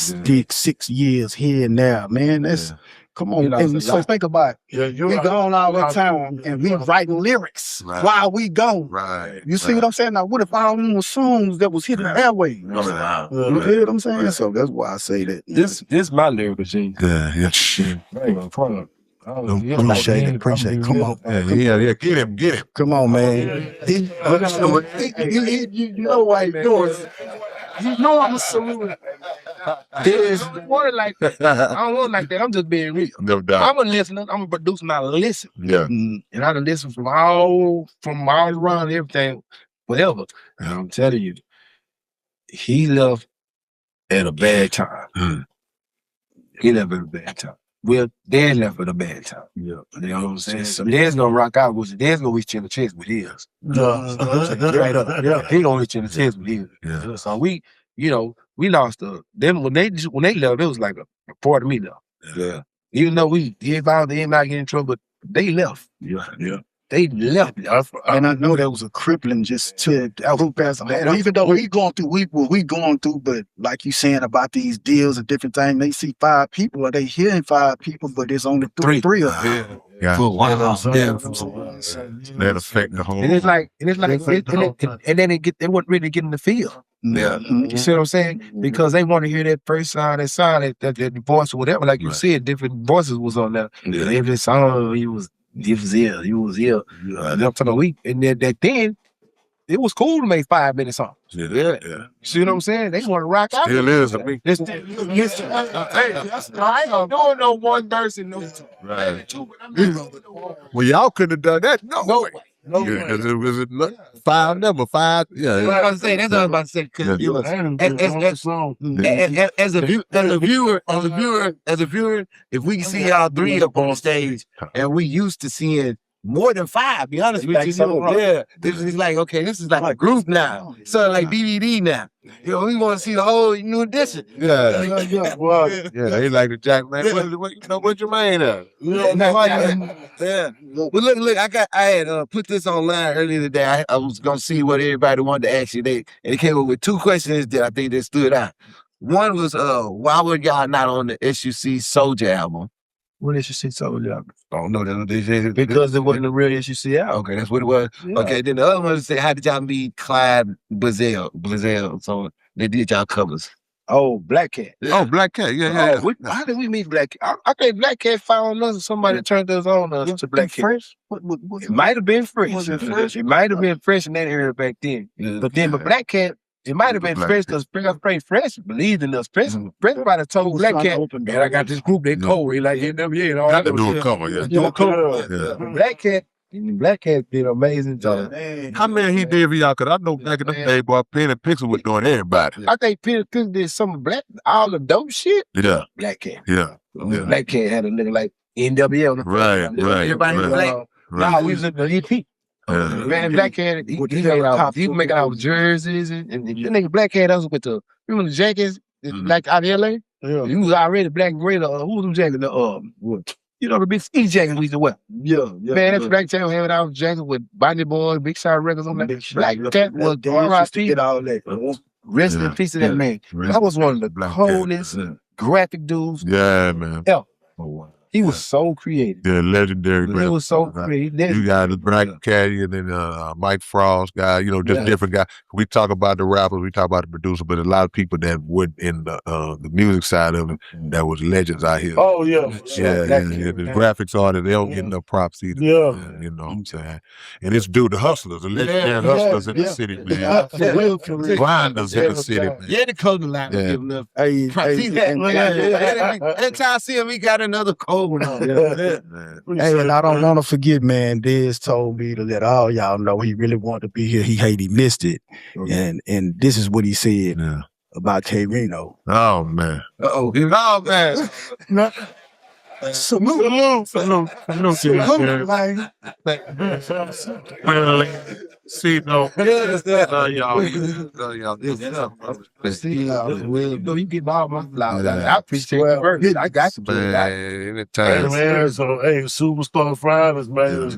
6 years here and there, man. That's come on. And so think about it. We gone all the time and we writing lyrics while we gone. Right. You see what I'm saying? Now, what if all them songs that was hitting the airway? You hear what I'm saying? So that's why I say that. This my lyrical genius. Yeah. Appreciate it. Come on. Yeah. Get him. Come on, man. You know why he's doing it. You know I'm a salute. I don't want it like that. I don't want it like that. I'm just being real. No doubt. I'm a listener. I'm a producer, and I listen. Yeah. And I done listen from all around everything, whatever. And I'm telling you, he left at a bad time. He left at a bad time. Well, Dad left at a bad time. Yeah. You know what I'm saying? So Dad's gonna rock out with it. Dad's gonna reach in the chest with his. Straight up. Yeah. He gonna reach in the chest with his. Yeah. So we lost them when they left, it was like a part of me though. Yeah. Even though we did not get in trouble, but they left. Yeah. They left. And I know that was a crippling just to even though we going through what we going through, but like you saying about these deals and different things, they see 5 people or they hearing 5 people, but it's only three of them. Yeah. For a while. That affect the whole. And it's like, and then they weren't really getting the feel. Yeah. You see what I'm saying? Because they want to hear that first sound, that voice or whatever. Like you said, different voices was on there. Yeah. Every song, he was here. And then then it was cool to make 5-minute songs. Yeah. You see what I'm saying? They want to rock out. Still is. I ain't doing no one verse and no two. Right. Well, y'all couldn't have done that. No way. No way. It was 5 number 5. Yeah. That's what I was saying. That's what I was about to say. As a viewer, if we see y'all 3 up on stage, and we used to seeing more than 5, be honest with you. Yeah, this is like, okay, this is like a group now. So like DVD now. You know, we want to see the whole new edition. Yeah. He like the Jack man. What your man at? Yeah. But look, I had put this online earlier today. I was gonna see what everybody wanted to ask you. And it came up with 2 questions that I think that stood out. One was, why were y'all not on the SUC Soldier album? What SUC Soldier album? I don't know that. Because it wasn't a real SUC album. Okay, that's what it was. Yeah. Okay, then the other one said, how did y'all meet Clyde Blizzell? So they did y'all covers. Oh, Black Cat. Oh, Black Cat. Yeah. How did we meet Black Cat? I think Black Cat found us. Somebody turned us on to Black Cat. Fresh? It might have been Fresh. Was it Fresh? It might have been Fresh in that era back then. Yeah. But Black Cat, it might have been Fresh because Fresh believed in us. Fresh probably told Black Cat, man, I got this group, they cold. He like NWA and all that. Do a cover, Do a cover. Black Cat did an amazing job. How many he did for y'all? Because I know back in the day, boy, Pen and Pixel was doing everybody. I think Pen and Pixel did some all the dope shit. Yeah. Black Cat. Yeah. Black Cat had a nigga like NWA on the front. Right. Everybody was like, nah, we was in the EP. Man, Black Cat, he making our jerseys and the nigga Black Cat us with the, remember the jackets, like out of LA? Yeah. He was already black and gray. Who was them jackets? You know, the big ski jackets we used to wear. Yeah. Man, that's Black Cat having our jackets with Botany Boyz, Big Shot Records on that. Black Cat was R.I.P. Get all that. Rest in peace of that man. That was one of the coldest graphic dudes. Yeah, man. Ever. He was so creative. Yeah, legendary. He was so creative. You got the Black Cat and then Mike Frost guy, you know, just different guy. We talk about the rappers, we talk about the producer, but a lot of people that would in the music side of it, that was legends out here. Oh, yeah. The graphics artists, they don't get enough props either. Yeah. You know what I'm saying? And it's due to hustlers, the legendary hustlers in the city, man. Grinders in the city, man. Yeah, the clothing line was giving enough. Anytime I see him, he got another coat. Hey, and I don't want to forget, man, Dez told me to let all y'all know he really wanted to be here. He hated he missed it. And this is what he said about K Reno. Oh, man. Oh, man. Salute. See, no. Y'all. You get all my flowers. I appreciate it. I got you. Man, so, hey, Superstar Fridays, man.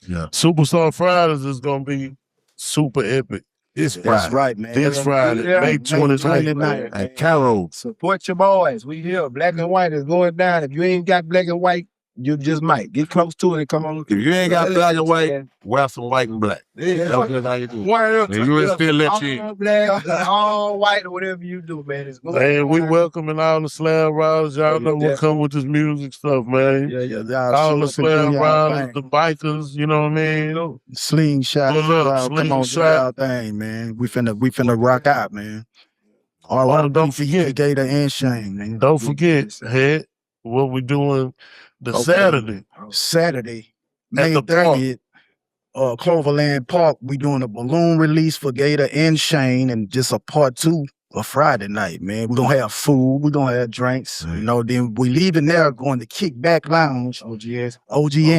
Superstar Fridays is going to be super epic. It's That's Friday. right, man. This Friday, May 29th at Carol. Support your boys. We here. Black and white is going down. If you ain't got black and white, you just might get close to it and come on. If you ain't got black and white, wear some white and black. That's how you do it. And you will still let you all black, all white, or whatever you do, man. It's going Man, we welcoming all the slab riders. Y'all know what come with this music stuff, man. Yeah. All the slab riders, the bikers, you know what I mean? Slingshot. Pull up, Come on, do slingshot. our thing, man. We finna rock out, man. All don't forget. Gator and Shane, man. Don't forget, Head, what we doing the Saturday. Saturday, At May the park. 30th, Cloverland Park. We doing a balloon release for Gator and Shane, and just a part 2 of Friday night, man. We're gonna have food, we're gonna have drinks. You know, then we leaving there going to Kickback Lounge. OGN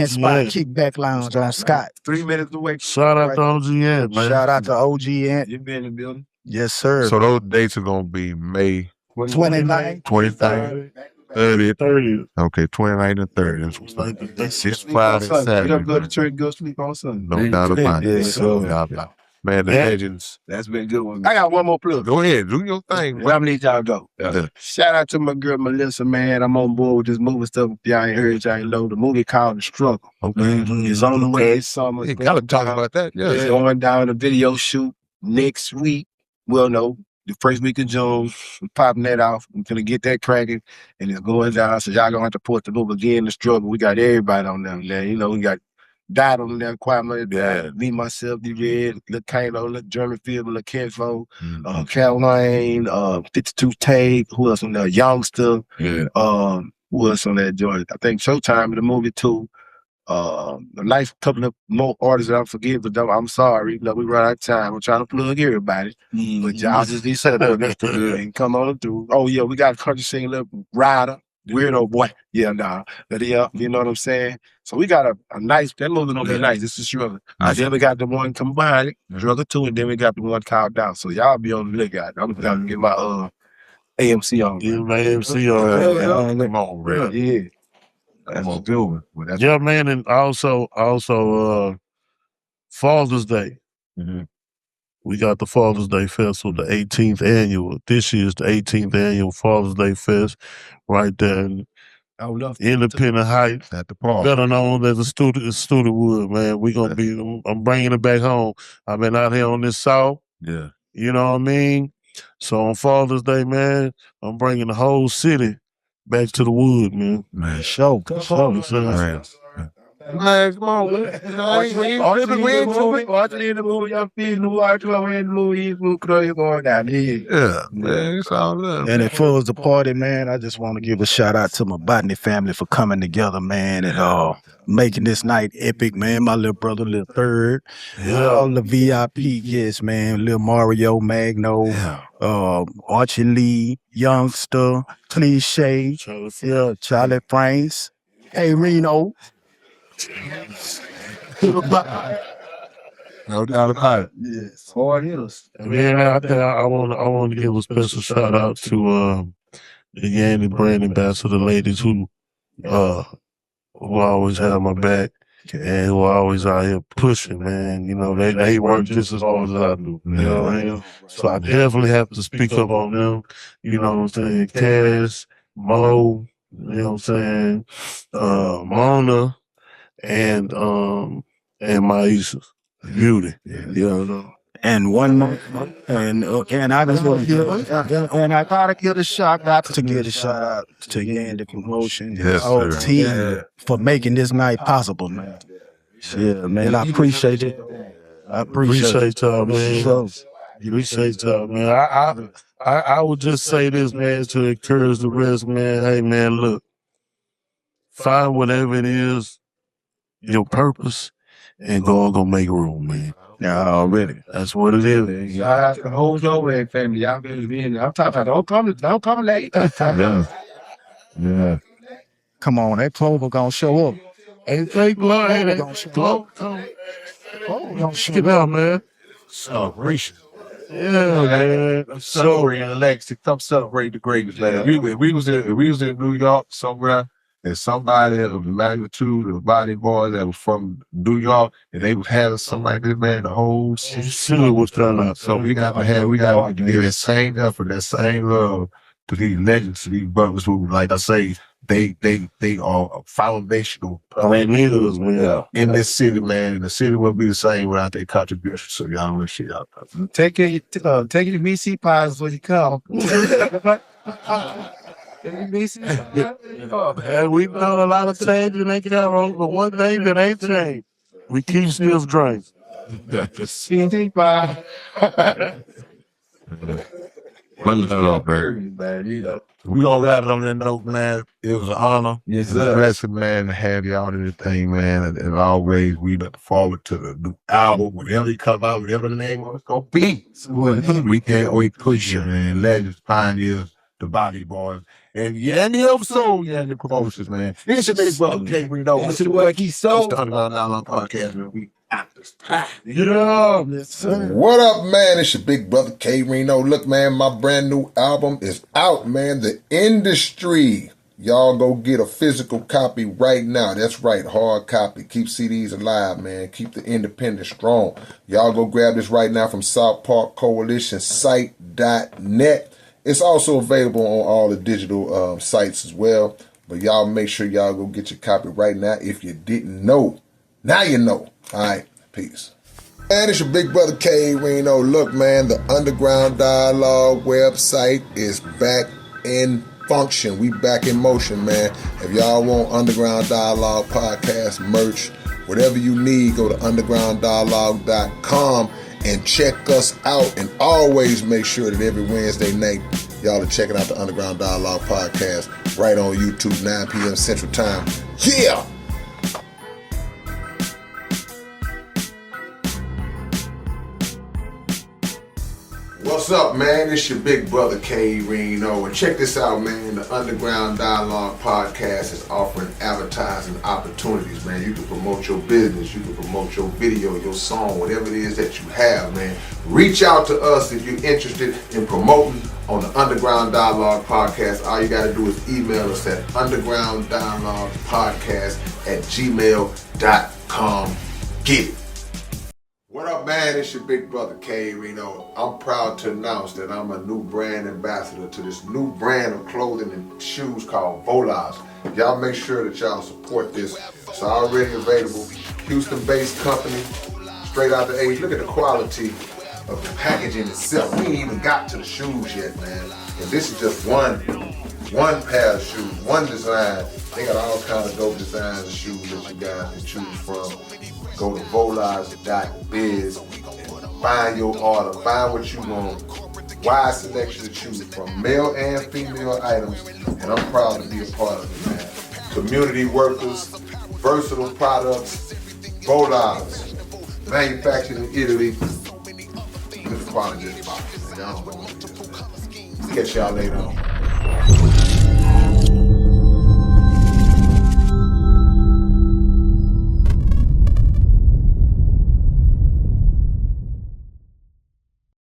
spot, Kickback Lounge on Scott. 3 minutes away. Shout out to OGN, man. Shout out to OGN. You been in the building? Yes, sir. So those dates are gonna be May 29th. 23rd, 30th. 30th. Okay, 29th and 30th. This Friday, You Saturday. don't go to church and go sleep on Sunday. No doubt about it. Yes, No sir. doubt about it. Man, the legends. That's been a good one. I got one more plug. Go ahead, do your thing. Where I'm need y'all to go. Yeah. Shout out to my girl Melissa, man. I'm on board with this movie stuff. If y'all ain't heard, y'all ain't know. The movie called The Struggle. Okay. It's on the way this summer. You gotta talk about that. It's Yeah. going down the video shoot next week. Well, no, the first week of June. We're popping that off. I'm gonna get that cracking, and it's going down. So y'all gonna have to put the movie again. The Struggle. We got everybody on there. You know, we got Dot on there, Kwame, me, myself, D-Red, Lil Kano, Lil German Field, Lil Kenfo, Caroline, 52 Tate, who else on there? Youngster. Yeah. Who else on that joint? I think Showtime in the movie too. A nice couple of more artists that I forget, but I'm sorry. You know, we run out of time. We're trying to plug everybody. But y'all just be set up and come on through. Oh, yeah, we got a country singer, Little Rider, Weirdo Boy. Yeah, nah. But yeah, you know what I'm saying? So we got a nice, that movie gonna be nice. This is Struggle. Then we got the one combined, Struggle 2, and then we got the one called Down. So y'all be on the lookout. I'm gonna get my AMC on. Give my AMC on. Come on, bro. Yeah. That's a good one. Well, that's Yeah, man, and also Father's Day. We got the Father's Day Festival, the 18th annual. This year's the 18th annual Father's Day Fest, right there in Independent Heights, At the park. better known as the Studewood, man. We gonna be. I'm bringing it back home. I've been out here on this South. Yeah. You know what I mean? So on Father's Day, man, I'm bringing the whole city back to the wood, man. Man, Show. man. Man, come on, man. Yeah, man, it's all up. And as far as the party, man, I just want to give a shout out to my Botany family for coming together, man, and making this night epic, man. My little brother, Lil Third, all the VIP guests, man. Lil Mario, Magno, Archie Lee, Youngster, Cliche, Charlie Franks, hey Reno. No doubt about it. Yes. Hard hitters. Man, I want to give a special shout out to the Yandy brand ambassador ladies who always have my back and who are always out here pushing, man. You know, they work just as hard as I do. You know what I mean? So I definitely have to speak up on them. You know what I'm saying? Cass, Mo, you know what I'm saying? Mona and Maisha. Beauty. You know. And one more, and I just want to and I gotta give a shout out to Yandy Promotion, Yes, whole sir. team for making this night possible, man. Yeah, man, I appreciate it. I appreciate y'all, man. Sure. Appreciate y'all, man. I would just say this, man, to encourage the rest, man. Hey, man, look, find whatever it is, your purpose, and go make room, man. Yeah, already. That's what it is. Y'all have to hold your way, family. Y'all better be in there. I'm talking about don't come late. Yeah. Come on, that Clover gonna show up. Hey, thank Lord. Hey, Clover gonna get out, man. Celebration. Yeah, man. Sorry, and Alexis, come celebrate the greatest, man. We was in New York somewhere. and somebody of the magnitude of the Botany Boyz that was from New York, and they was having something like this, man, the whole city was turning up. So we got to give that same effort, that same love to these legends, to these brothers who, like I say, they are foundational leaders, man. in this city, man. And the city wouldn't be the same without their contribution. So y'all know shit out there. Take your VC pies when you come. And we've done a lot of change and ain't got wrong, but one thing that ain't changed. We keep still drinking. VC pie. We gonna wrap it on that note, man. It was an honor. Yes, It's a blessing, man, to have y'all in this thing, man. And always, we look forward to the new album, whenever it come out, whatever the name of it's gonna be. We can't wait to push it, man. Legends, pioneers, the Botany Boyz, and Yandy of Soul, Yandy Promotions, man. It's your big brother, K. Reno. It's your boy, Keith Soul. It's the $100 podcast, man. We out this time. Yeah, yes, sir. What up, man? It's your big brother K Reno. Look, man, my brand new album is out, man. The Industry. Y'all go get a physical copy right now. That's right, hard copy. Keep CDs alive, man. Keep the independent strong. Y'all go grab this right now from South Park Coalition site.net. It's also available on all the digital sites as well. But y'all make sure y'all go get your copy right now. If you didn't know, now you know. All right, peace. And it's your big brother K Reno. Look, man, the Underground Dialogue website is back in function. We back in motion, man. If y'all want Underground Dialogue podcast merch, whatever you need, go to undergrounddialogue.com and check us out. And always make sure that every Wednesday night, y'all are checking out the Underground Dialogue podcast right on YouTube, 9 p.m. Central Time. Yeah! What's up, man? It's your big brother K Reno, and check this out, man. The Underground Dialogue podcast is offering advertising opportunities, man. You can promote your business, you can promote your video, your song, whatever it is that you have, man. Reach out to us if you're interested in promoting on the Underground Dialogue podcast. All you got to do is email us at undergrounddialoguepodcast@gmail.com. Get it. What up, man? It's your big brother, K Reno. I'm proud to announce that I'm a new brand ambassador to this new brand of clothing and shoes called Volage. Y'all make sure that y'all support this. It's already available. Houston-based company, straight out the A. Look at the quality of the packaging itself. We ain't even got to the shoes yet, man. And this is just one pair of shoes, one design. They got all kinds of dope designs of shoes that you guys can choose from. Go to volage.biz and find your order, find what you want. Wide selection to choose from, male and female items, and I'm proud to be a part of it, man. Community workers, versatile products, Volage, manufactured in Italy. Look at the quality of this box, man. Y'all don't know what it is, man. Catch y'all later on.